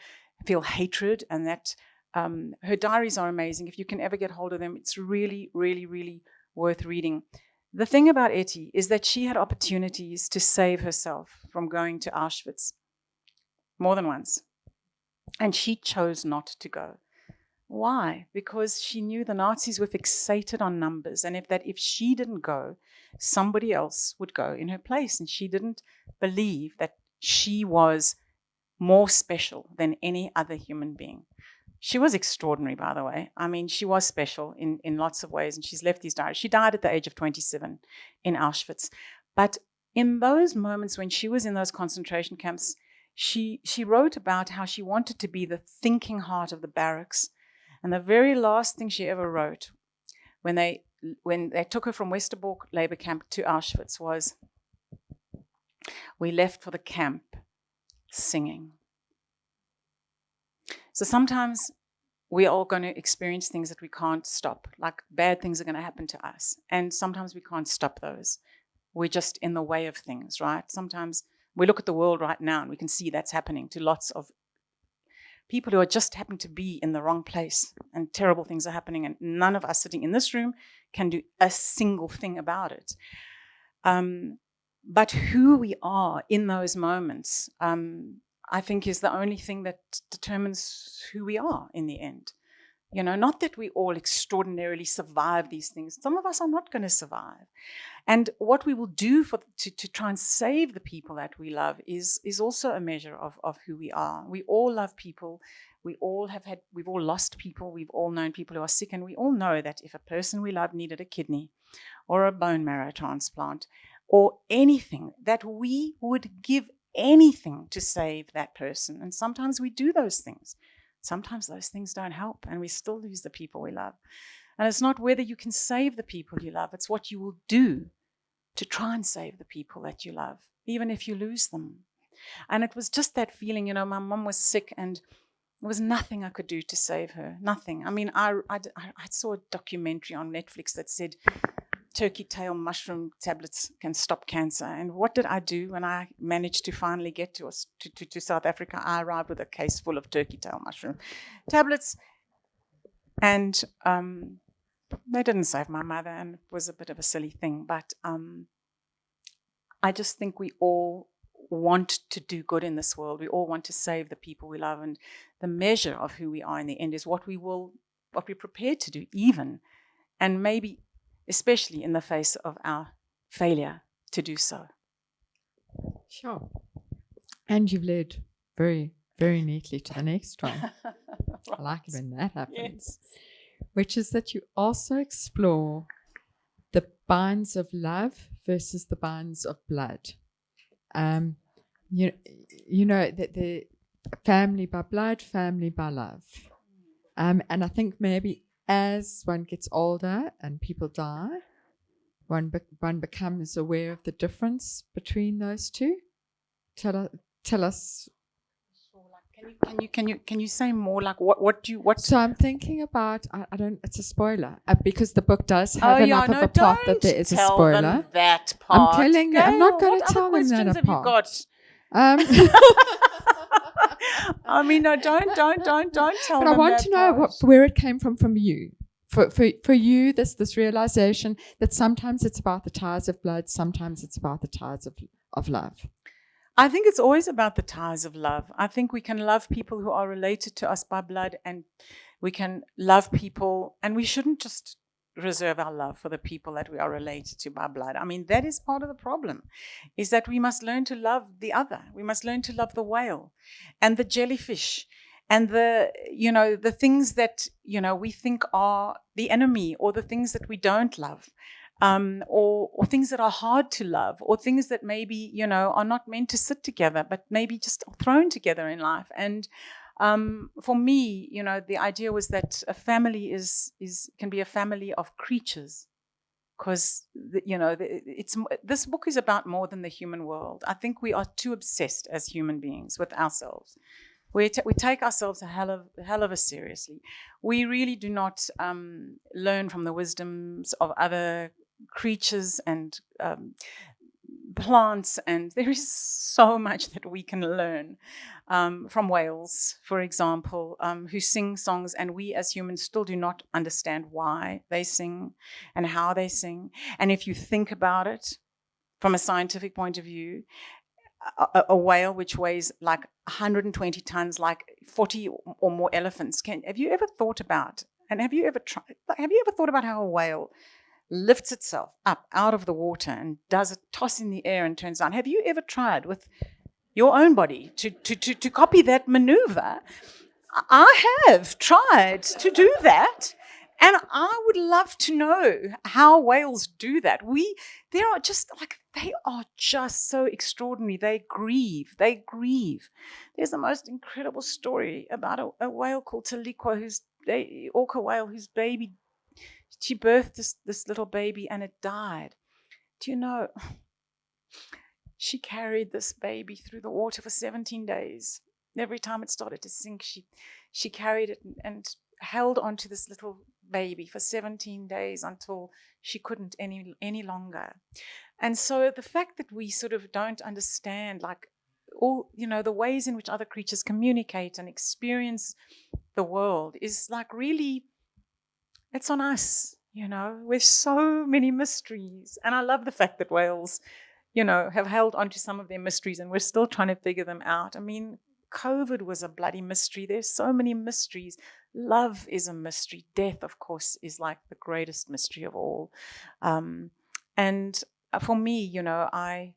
feel hatred, and that her diaries are amazing. If you can ever get hold of them, it's really, really, really worth reading. The thing about Etty is that she had opportunities to save herself from going to Auschwitz more than once, and she chose not to go. Why? Because she knew the Nazis were fixated on numbers, and if she didn't go, somebody else would go in her place. And she didn't believe that she was more special than any other human being. She was extraordinary, by the way. I mean, she was special in lots of ways, and she's left these diaries. She died at the age of 27 in Auschwitz. But in those moments when she was in those concentration camps, she wrote about how she wanted to be the thinking heart of the barracks. And the very last thing she ever wrote when they took her from Westerbork labor camp to Auschwitz was, "We left for the camp singing." So sometimes we are all going to experience things that we can't stop, like bad things are going to happen to us. And sometimes we can't stop those. We're just in the way of things, right? Sometimes we look at the world right now and we can see that's happening to lots of people who are just happen to be in the wrong place, and terrible things are happening, and none of us sitting in this room can do a single thing about it. But who we are in those moments, I think, is the only thing that determines who we are in the end. You know, not that we all extraordinarily survive these things. Some of us are not going to survive. And what we will do to try and save the people that we love is also a measure of who we are. We all love people. We've all lost people. We've all known people who are sick. And we all know that if a person we love needed a kidney or a bone marrow transplant or anything, that we would give anything to save that person. And sometimes we do those things. Sometimes those things don't help, and we still lose the people we love. And it's not whether you can save the people you love, it's what you will do to try and save the people that you love, even if you lose them. And it was just that feeling, you know, my mom was sick and there was nothing I could do to save her, nothing. I mean, I saw a documentary on Netflix that said turkey tail mushroom tablets can stop cancer. And what did I do when I managed to finally get to South Africa? I arrived with a case full of turkey tail mushroom tablets. And they didn't save my mother, and it was a bit of a silly thing. But I just think we all want to do good in this world. We all want to save the people we love. And the measure of who we are in the end is what we're prepared to do, even. And maybe especially in the face of our failure to do so. Sure. And you've led very, very neatly to the next one. Right. I like it when that happens. Yes. Which is that you also explore the binds of love versus the binds of blood. You know that the family by blood, family by love. And I think maybe as one gets older and people die, one becomes aware of the difference between those two. Tell us. Can you say more? Like what? So I'm thinking about. I don't. It's a spoiler because the book does have enough of a plot that there is a spoiler. Them that part. I'm telling. Gail, I'm not going to tell them that part. I mean, no, don't tell them. But I want to know where it came from you. For you, this realization that sometimes it's about the ties of blood, sometimes it's about the ties of love. I think it's always about the ties of love. I think we can love people who are related to us by blood, and we can love people, and we shouldn't just reserve our love for the people that we are related to by blood. I mean, that is part of the problem, is that we must learn to love the other. We must learn to love the whale and the jellyfish and the things that, we think are the enemy, or the things that we don't love. Or things that are hard to love, or things that maybe, are not meant to sit together, but maybe just thrown together in life. And for me, the idea was that a family can be a family of creatures, because this book is about more than the human world. I think we are too obsessed as human beings with ourselves. We take ourselves a hell of a seriously. We really do not learn from the wisdoms of other creatures and plants, and there is so much that we can learn from whales, for example, who sing songs, and we as humans still do not understand why they sing and how they sing. And if you think about it from a scientific point of view, a whale which weighs like 120 tons, like 40 or more elephants. Have you ever thought about, and have you ever thought about how a whale lifts itself up out of the water and does a toss in the air and turns down? Have you ever tried with your own body to copy that maneuver? I have tried to do that, and I would love to know how whales do that. They are just so extraordinary. They grieve. There's the most incredible story about a whale called Talikwa, orca whale, whose baby, she birthed this little baby and it died. Do you know, she carried this baby through the water for 17 days. Every time it started to sink, she carried it and held onto this little baby for 17 days until she couldn't any longer. And so the fact that we sort of don't understand, like, all, the ways in which other creatures communicate and experience the world is like really, it's on us, with so many mysteries. And I love the fact that whales, have held onto some of their mysteries and we're still trying to figure them out. I mean, COVID was a bloody mystery. There's so many mysteries. Love is a mystery. Death, of course, is like the greatest mystery of all. And for me, I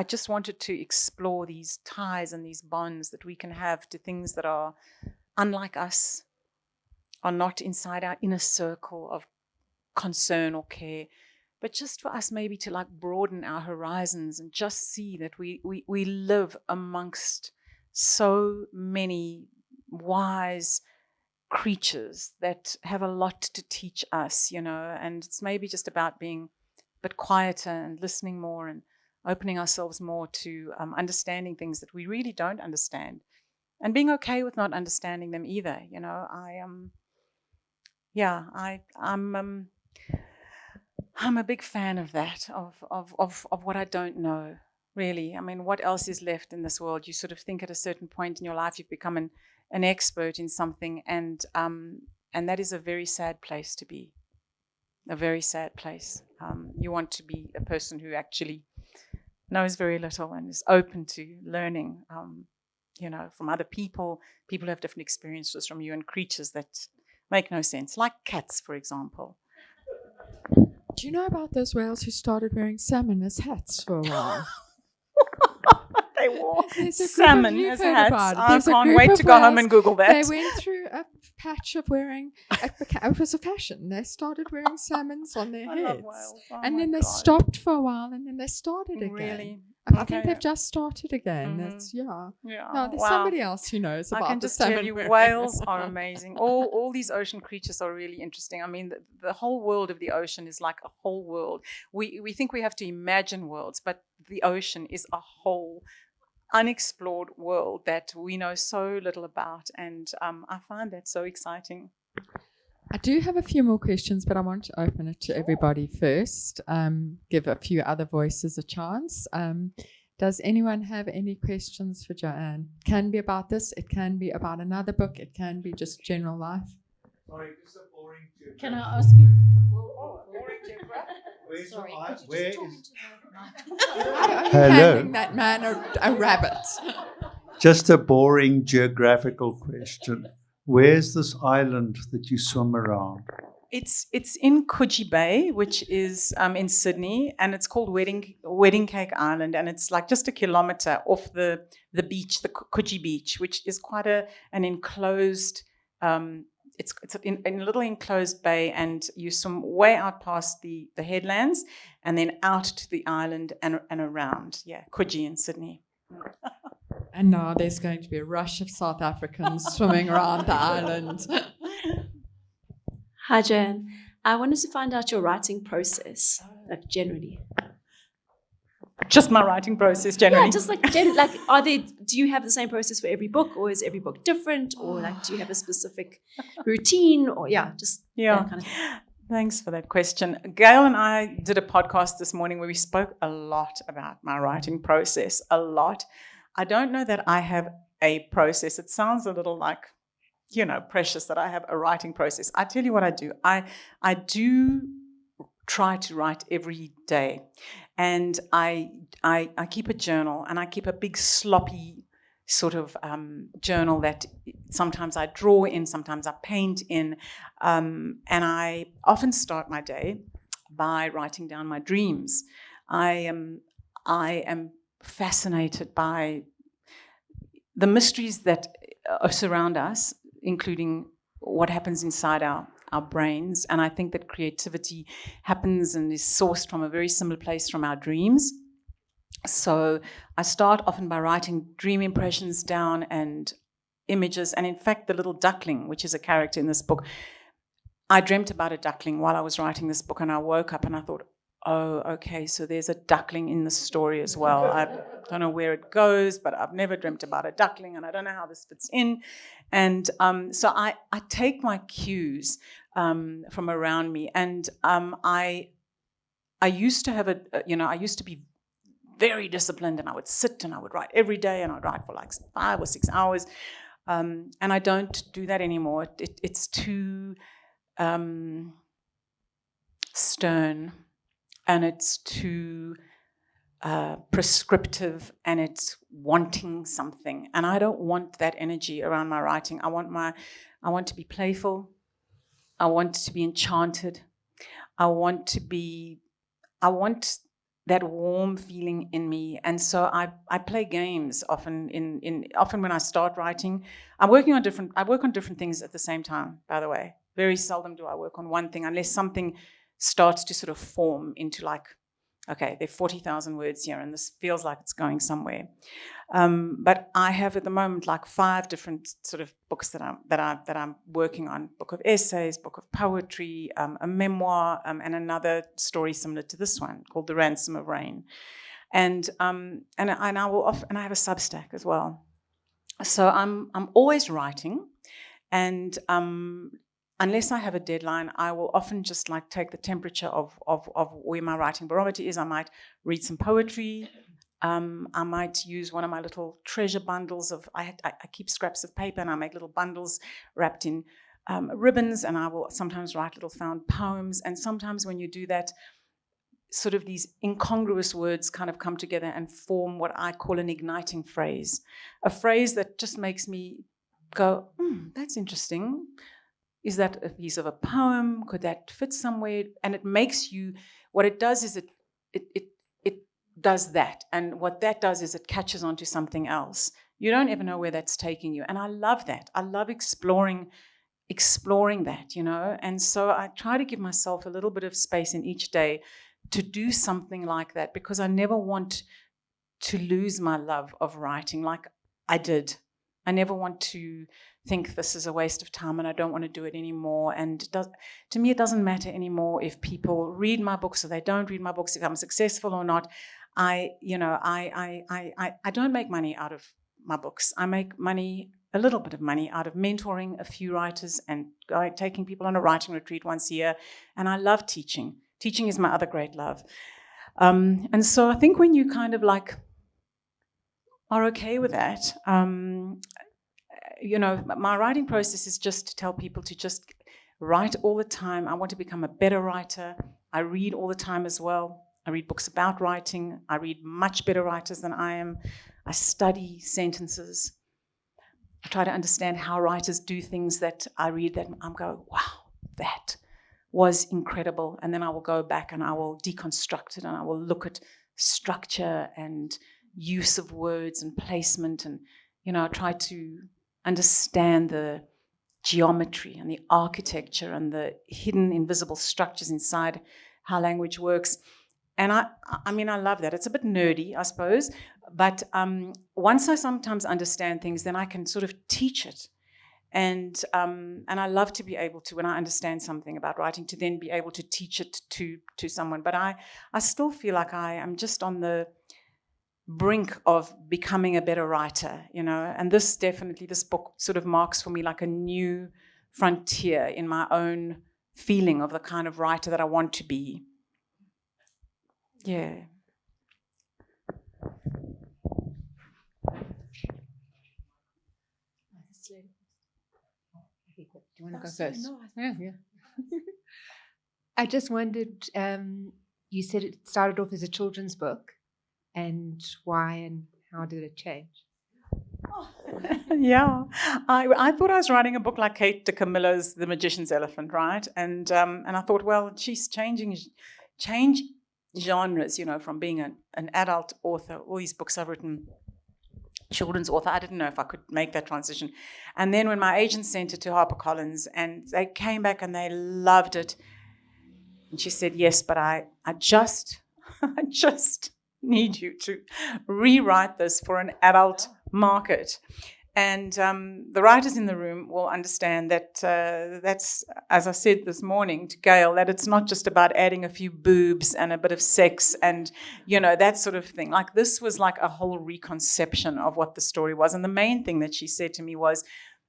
just wanted to explore these ties and these bonds that we can have to things that are unlike us, are not inside our inner circle of concern or care, but just for us maybe to like broaden our horizons and just see that we live amongst so many wise creatures that have a lot to teach us, and it's maybe just about being a bit quieter and listening more and opening ourselves more to understanding things that we really don't understand and being okay with not understanding them either. I'm a big fan of that, of what I don't know, really. I mean, what else is left in this world? You sort of think at a certain point in your life you've become an expert in something, and that is a very sad place to be, a very sad place. You want to be a person who actually knows very little and is open to learning, from other people. People who have different experiences from you, and creatures that make no sense, like cats, for example. Do you know about those whales who started wearing salmon as hats for a while? They wore salmon as hats. I can't wait to go home and Google that. They went through a patch of wearing, it was a fashion. They started wearing salmons on their heads. And then they stopped for a while and then they started again. Really? I think they've just started again. That's, No, there's somebody else who knows about the salmon. I can just tell you, whales are amazing. All these ocean creatures are really interesting. I mean, the whole world of the ocean is like a whole world. We think we have to imagine worlds, but the ocean is a whole unexplored world that we know so little about, and I find that so exciting. I do have a few more questions, but I want to open it to everybody first, give a few other voices a chance. Does anyone have any questions for Joanne? It can be about this, it can be about another book, it can be just general life. Sorry, this is a boring geography. Can I ask you? Boring geography. Sorry, Where could you just talk is into the mic? Why are you Hello. handing that man a rabbit? just a boring geographical question? Where's this island that you swim around? It's in Coogee Bay, which is in Sydney, and it's called Wedding Cake Island, and it's like just a kilometre off the beach, the Coogee Beach, which is quite an enclosed. It's in a little enclosed bay, and you swim way out past the headlands, and then out to the island and around. Yeah, Coogee in Sydney. And now there's going to be a rush of South Africans swimming around the island. Hi, Joanne. I wanted to find out your writing process, like generally. Just my writing process, generally. Yeah, just like do you have the same process for every book, or is every book different, or like do you have a specific routine, or that kind of thing? Thanks for that question. Gail and I did a podcast this morning where we spoke a lot about my writing process, a lot. I don't know that I have a process. It sounds a little like, precious that I have a writing process. I tell you what I do. I do try to write every day. And I keep a journal, and I keep a big sloppy sort of journal that sometimes I draw in, sometimes I paint in, and I often start my day by writing down my dreams. I am fascinated by the mysteries that surround us, including what happens inside our brains. And I think that creativity happens and is sourced from a very similar place from our dreams. So I start often by writing dream impressions down and images. And in fact, the little duckling, which is a character in this book, I dreamt about a duckling while I was writing this book, and I woke up and I thought, oh, okay, so there's a duckling in the story as well. I don't know where it goes, but I've never dreamt about a duckling, and I don't know how this fits in. And so I take my cues from around me, and I used to have I used to be very disciplined, and I would sit and I would write every day, and I'd write for like 5 or 6 hours, and I don't do that anymore. It's too stern, and it's too prescriptive, and it's wanting something. And I don't want that energy around my writing. I want to be playful. I want to be enchanted. I want that warm feeling in me. And so I play games often often when I start writing. I work on different things at the same time, by the way. Very seldom do I work on one thing unless something starts to sort of form into like, okay, there are 40,000 words here, and this feels like it's going somewhere. But I have at the moment like 5 different sort of books that I'm working on: book of essays, book of poetry, a memoir, and another story similar to this one called The Ransom of Rain. And I have a Substack as well. So I'm always writing, and unless I have a deadline, I will often just like take the temperature of where my writing barometer is. I might read some poetry. I might use one of my little treasure bundles I keep scraps of paper, and I make little bundles wrapped in ribbons, and I will sometimes write little found poems. And sometimes when you do that, sort of these incongruous words kind of come together and form what I call an igniting phrase, a phrase that just makes me go, that's interesting. Is that a piece of a poem? Could that fit somewhere? And it makes you, what it does is it does that. And what that does is it catches onto something else. You don't ever know where that's taking you. And I love that. I love exploring that, And so I try to give myself a little bit of space in each day to do something like that, because I never want to lose my love of writing like I did. I never want to think this is a waste of time and I don't want to do it anymore. And to me, it doesn't matter anymore if people read my books or they don't read my books, if I'm successful or not. I don't make money out of my books. I make a little bit of money out of mentoring a few writers and taking people on a writing retreat once a year. And I love teaching. Teaching is my other great love. And so I think when you kind of like are okay with that, my writing process is just to tell people to just write all the time. I want to become a better writer. I read all the time as well. I read books about writing. I read much better writers than I am. I study sentences. I try to understand how writers do things that I read that I'm going, wow, that was incredible. And then I will go back and I will deconstruct it and I will look at structure and use of words and placement. And, I try to understand the geometry and the architecture and the hidden invisible structures inside how language works. And I love that. It's a bit nerdy, I suppose. But once I sometimes understand things, then I can sort of teach it. And I love to be able to, when I understand something about writing, to then be able to teach it to someone. But I still feel like I am just on the brink of becoming a better writer, and this book sort of marks for me like a new frontier in my own feeling of the kind of writer that I want to be. Yeah. Do you want to go first? No, yeah. I just wondered, you said it started off as a children's book, and why and how did it change? Yeah, I thought I was writing a book like Kate de Camilla's The Magician's Elephant, right? And I thought, well, she's change genres, from being an adult author. All these books I've written, children's author. I didn't know if I could make that transition. And then when my agent sent it to HarperCollins, and they came back and they loved it, and she said, yes, but I just need you to rewrite this for an adult market. And the writers in the room will understand that that's, as I said this morning to Gail, that it's not just about adding a few boobs and a bit of sex and, that sort of thing. Like, this was like a whole reconception of what the story was. And the main thing that she said to me was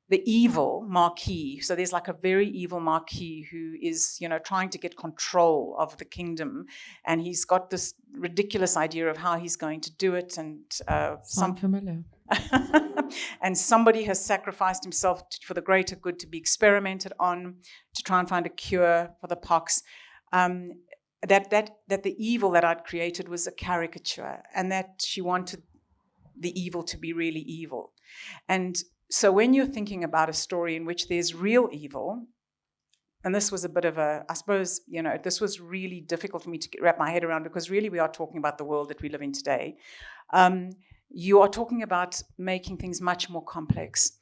the evil marquis. So there's like a very evil marquis who is, trying to get control of the kingdom. And he's got this ridiculous idea of how he's going to do it. And Sound familiar. and somebody has sacrificed himself for the greater good to be experimented on, to try and find a cure for the pox. That the evil that I'd created was a caricature, and that she wanted the evil to be really evil. And so when you're thinking about a story in which there's real evil, and this was a bit of a, I suppose, this was really difficult for me to wrap my head around, because really we are talking about the world that we live in today. You are talking about making things much more complex.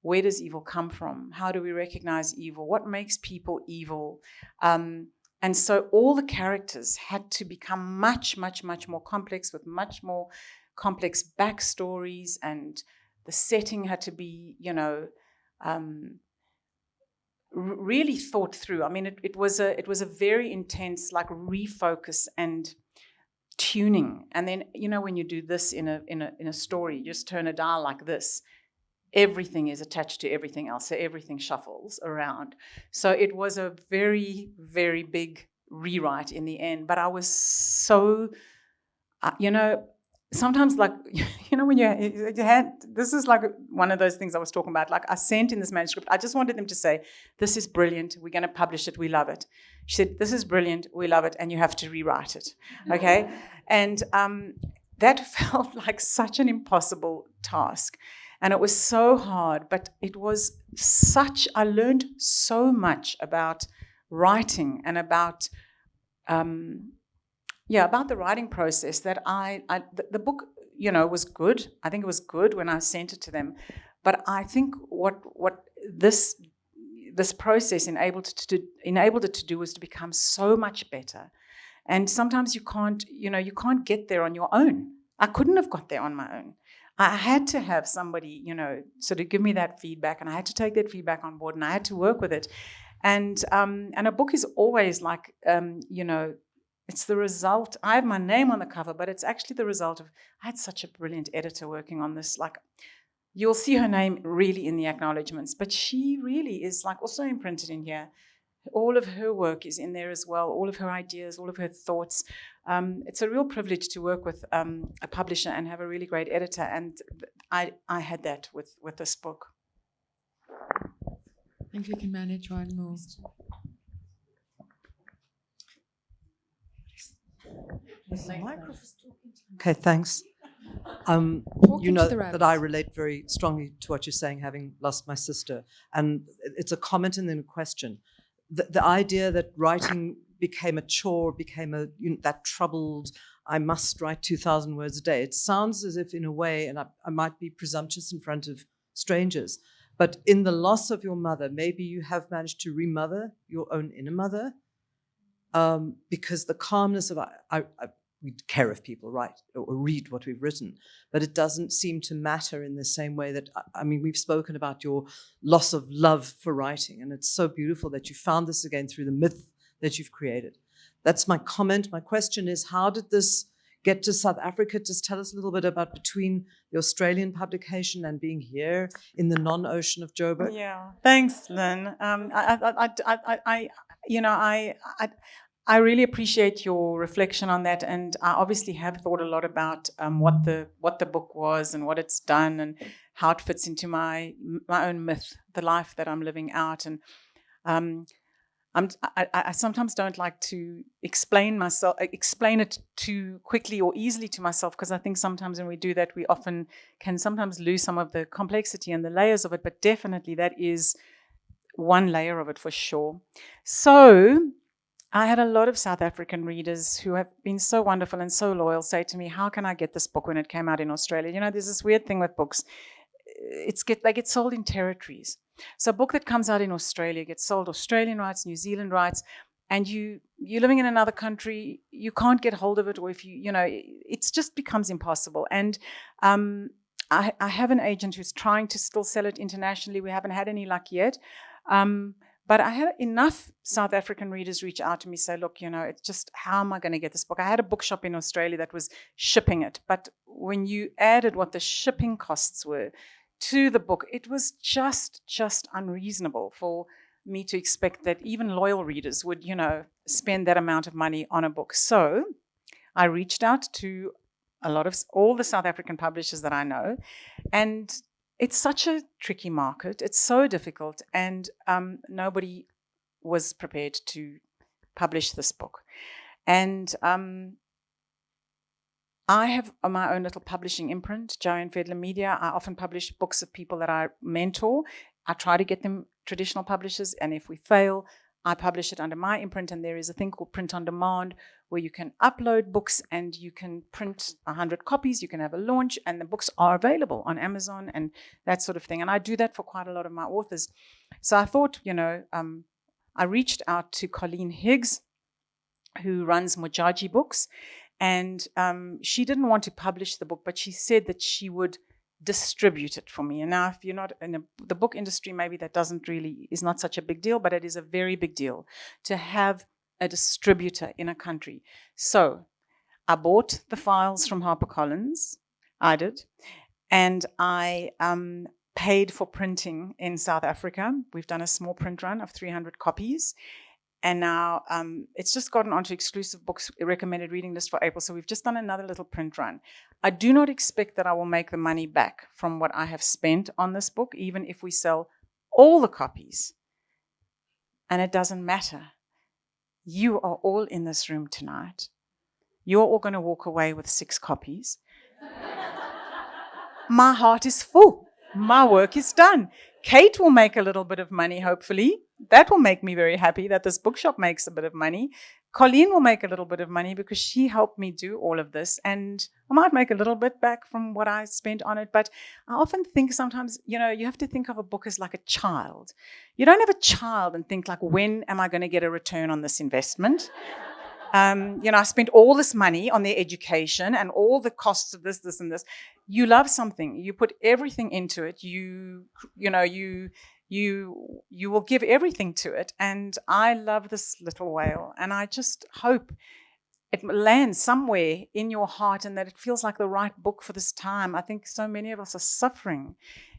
Where does evil come from? How do we recognize evil? What makes people evil? And so all the characters had to become much, much, much more complex, with much more complex backstories, and the setting had to be, really thought through. I mean, it was a very intense, like, refocus and tuning. And then, when you do this in a story, you just turn a dial like this, everything is attached to everything else, so everything shuffles around. So it was a very, very big rewrite in the end. But I was so, sometimes, like, when you had, this is like one of those things I was talking about. Like, I sent in this manuscript. I just wanted them to say, this is brilliant. We're going to publish it. We love it. She said, this is brilliant. We love it. And you have to rewrite it. Okay. And that felt like such an impossible task. And it was so hard, but it was I learned so much about writing and about, about the writing process, that the book, was good. I think it was good when I sent it to them. But I think what this process enabled it to do was to become so much better. And sometimes you can't get there on your own. I couldn't have got there on my own. I had to have somebody, sort of give me that feedback, and I had to take that feedback on board, and I had to work with it. And a book is always like, it's the result. I have my name on the cover, but it's actually the result of, I had such a brilliant editor working on this. Like, you'll see her name really in the acknowledgements, but she really is, like, also imprinted in here. All of her work is in there as well, all of her ideas, all of her thoughts. It's a real privilege to work with a publisher and have a really great editor, and I had that with this book. I think we can manage one more. Okay, thanks. You know that I relate very strongly to what you're saying, having lost my sister. And it's a comment and then a question. The idea that writing became a chore, became that troubled, I must write 2,000 words a day. It sounds as if, in a way, and I might be presumptuous in front of strangers, but in the loss of your mother, maybe you have managed to remother your own inner mother, because the calmness of we care if people write or read what we've written, but it doesn't seem to matter in the same way that, we've spoken about your loss of love for writing, and it's so beautiful that you found this again through the myth that you've created. That's my comment. My question is, how did this get to South Africa? Just tell us a little bit about between the Australian publication and being here in the non-ocean of Joburg. Yeah, thanks, Lynn. I really appreciate your reflection on that, and I obviously have thought a lot about what the book was and what it's done and how it fits into my own myth, the life that I'm living out. And I sometimes don't like to explain it too quickly or easily to myself, because I think sometimes when we do that, we often can sometimes lose some of the complexity and the layers of it. But definitely that is one layer of it for sure. So I had a lot of South African readers who have been so wonderful and so loyal say to me, how can I get this book when it came out in Australia? You know, there's this weird thing with books. They get sold in territories. So a book that comes out in Australia gets sold Australian rights, New Zealand rights, and you're living in another country, you can't get hold of it, or if it just becomes impossible. And I have an agent who's trying to still sell it internationally. We haven't had any luck yet. But I had enough South African readers reach out to me, say, look, it's just, how am I going to get this book? I had a bookshop in Australia that was shipping it. But when you added what the shipping costs were to the book, it was just unreasonable for me to expect that even loyal readers would, spend that amount of money on a book. So I reached out to all the South African publishers that I know, and it's such a tricky market. It's so difficult, and nobody was prepared to publish this book. And I have my own little publishing imprint, Joanne Fedler Media. I often publish books of people that I mentor. I try to get them traditional publishers, and if we fail, I publish it under my imprint. And there is a thing called print on demand, where you can upload books and you can print 100 copies. You can have a launch, and the books are available on Amazon and that sort of thing. And I do that for quite a lot of my authors. So I thought, I reached out to Colleen Higgs, who runs Mojaji Books. And she didn't want to publish the book, but she said that she would distribute it for me. And now, if you're not in the book industry, maybe that is not such a big deal, but it is a very big deal to have a distributor in a country. So I bought the files from HarperCollins. I did. And I paid for printing in South Africa. We've done a small print run of 300 copies. And now it's just gotten onto exclusive books recommended reading list for April. So we've just done another little print run. I do not expect that I will make the money back from what I have spent on this book, even if we sell all the copies. And it doesn't matter. You are all in this room tonight. You're all going to walk away with 6 copies. My heart is full. My work is done. Kate will make a little bit of money, hopefully. That will make me very happy that this bookshop makes a bit of money. Colleen will make a little bit of money because she helped me do all of this. And I might make a little bit back from what I spent on it. But I often think sometimes, you have to think of a book as like a child. You don't have a child and think like, when am I going to get a return on this investment? I spent all this money on their education and all the costs of this, and this. You love something. You put everything into it. You will give everything to it. And I love this little whale. And I just hope it lands somewhere in your heart and that it feels like the right book for this time. I think so many of us are suffering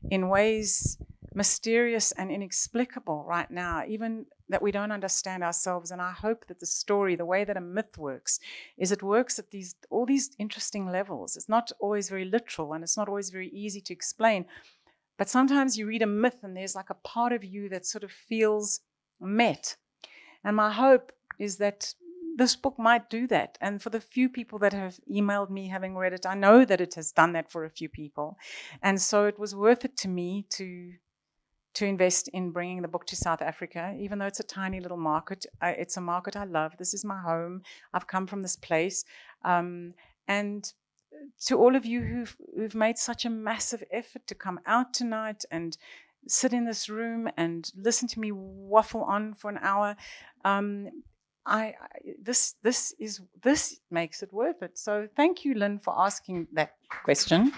in ways mysterious and inexplicable right now, even that we don't understand ourselves. And I hope that the story, the way that a myth works, is it works at all these interesting levels. It's not always very literal, and it's not always very easy to explain. But sometimes you read a myth and there's like a part of you that sort of feels met. And my hope is that this book might do that. And for the few people that have emailed me having read it, I know that it has done that for a few people. And so it was worth it to me to invest in bringing the book to South Africa, even though it's a tiny little market. It's a market I love. This is my home. I've come from this place. And to all of you who've made such a massive effort to come out tonight and sit in this room and listen to me waffle on for an hour, this makes it worth it. So thank you, Lynn, for asking that question.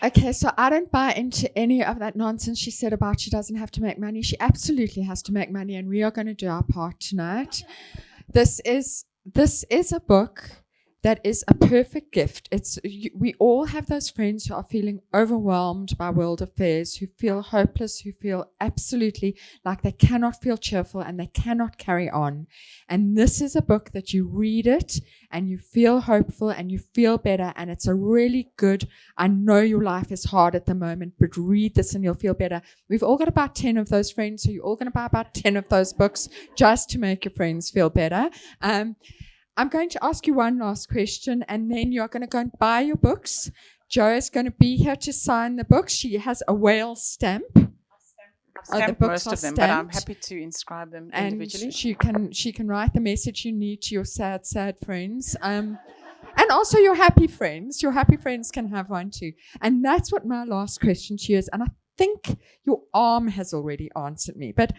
Okay, so I don't buy into any of that nonsense she said about she doesn't have to make money. She absolutely has to make money, and we are going to do our part tonight. This is a book that is a perfect gift. We all have those friends who are feeling overwhelmed by world affairs, who feel hopeless, who feel absolutely like they cannot feel cheerful and they cannot carry on. And this is a book that you read it and you feel hopeful and you feel better, and it's a really good, I know your life is hard at the moment, but read this and you'll feel better. We've all got about 10 of those friends, so you're all going to buy about 10 of those books just to make your friends feel better. I'm going to ask you one last question, and then you're going to go and buy your books. Jo is going to be here to sign the books. She has a whale stamp. I've stamped books most are of them, but I'm stamped. happy to inscribe them And individually. she can write the message you need to your sad friends. And also your happy friends. Your happy friends can have one too. And that's what my last question to you is. And I think your arm has already answered me. But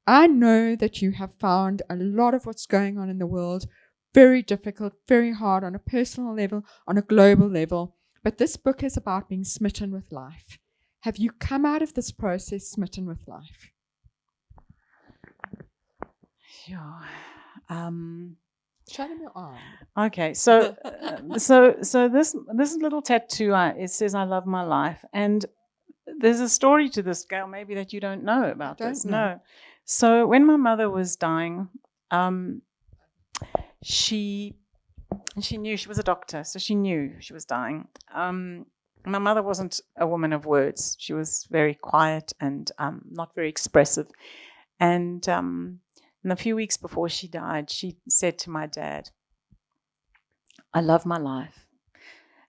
I know that you have found a lot of what's going on in the world very difficult, very hard on a personal level, on a global level. But this book is about being smitten with life. Have you come out of this process smitten with life? Yeah. Show them your arm. Okay, so this little tattoo, it says "I love my life," and there's a story to this, Gail, maybe that you don't know about I don't this. know. No. So when my mother was dying, she knew, she was a doctor, so she knew she was dying. My mother wasn't a woman of words. She was very quiet and not very expressive. And in a few weeks before she died, she said to my dad, "I love my life.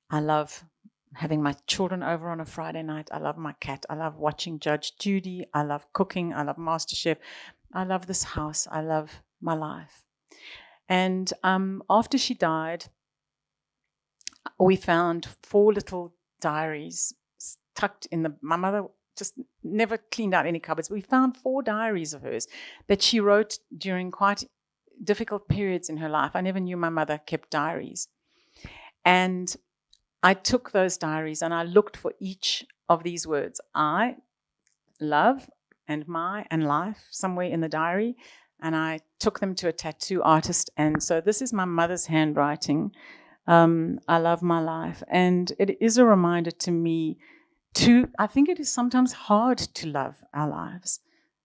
I love having my children over on a Friday night. I love my cat. I love watching Judge Judy. I love cooking. I love MasterChef. I love this house. I love my life." And after she died, we found 4 little diaries tucked in my mother just never cleaned out any cupboards. We found 4 diaries of hers that she wrote during quite difficult periods in her life. I never knew my mother kept diaries. And I took those diaries and I looked for each of these words. I, love, and my, and life, somewhere in the diary. And I took them to a tattoo artist. And so this is my mother's handwriting. I love my life. And it is a reminder to me I think it is sometimes hard to love our lives,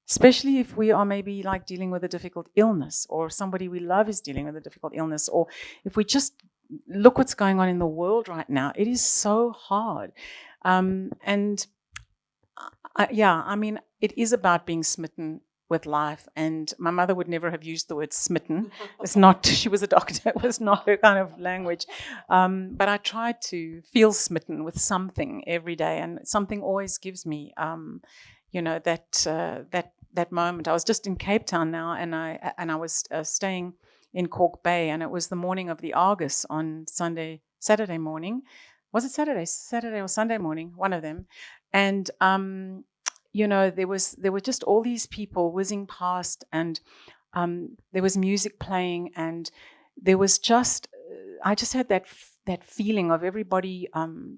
especially if we are maybe like dealing with a difficult illness, or somebody we love is dealing with a difficult illness, or if we just look what's going on in the world right now. It is so hard. It is about being smitten with life. And my mother would never have used the word smitten. It's not, she was a doctor. It was not her kind of language. But I tried to feel smitten with something every day. And something always gives me, that moment. I was just in Cape Town now, and I was staying in Cork Bay, and it was the morning of the Argus on Saturday morning. Was it Saturday or Sunday morning? One of them. And there were just all these people whizzing past, and there was music playing, and there was just I just had that feeling of everybody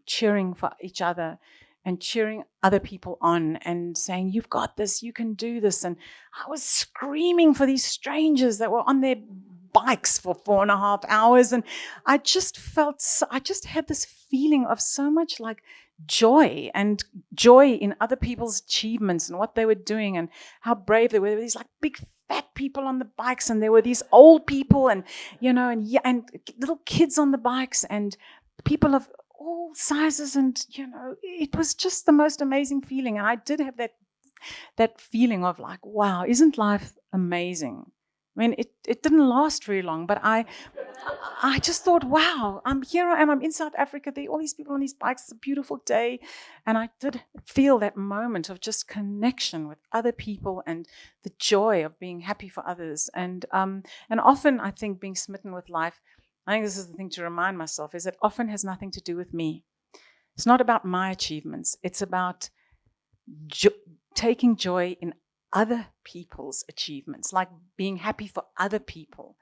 cheering for each other and cheering other people on and saying, "You've got this, you can do this." And I was screaming for these strangers that were on their bikes for 4.5 hours, and I just had this feeling of so much like joy in other people's achievements and what they were doing and how brave they were. There were these like big fat people on the bikes, and there were these old people, and and little kids on the bikes, and people of all sizes, and it was just the most amazing feeling. And I did have that feeling of like, wow, isn't life amazing? I mean, it didn't last very long, but I just thought, wow, I'm in South Africa. There are all these people on these bikes. It's a beautiful day. And I did feel that moment of just connection with other people and the joy of being happy for others. And often I think being smitten with life, I think this is the thing to remind myself, is that often has nothing to do with me. It's not about my achievements. It's about taking joy in other people's achievements, like being happy for other people,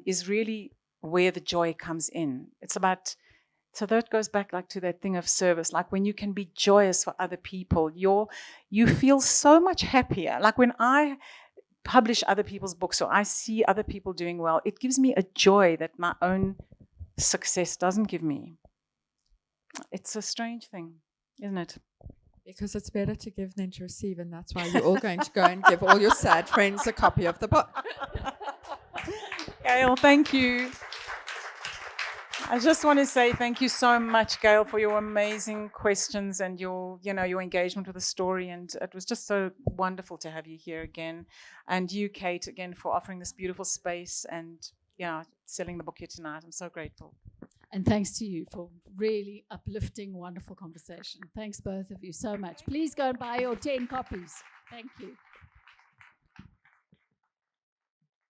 is really where the joy comes in. It's about, so that goes back like to that thing of service, like when you can be joyous for other people, you feel so much happier. Like when I publish other people's books or I see other people doing well, it gives me a joy that my own success doesn't give me. It's a strange thing, isn't it? Because it's better to give than to receive, and that's why you're all going to go and give all your sad friends a copy of the book. Gail, thank you. I just want to say thank you so much, Gail, for your amazing questions and your engagement with the story. And it was just so wonderful to have you here again. And you, Kate, again, for offering this beautiful space and selling the book here tonight. I'm so grateful. And thanks to you for really uplifting, wonderful conversation. Thanks both of you so much. Please go and buy your 10 copies. Thank you.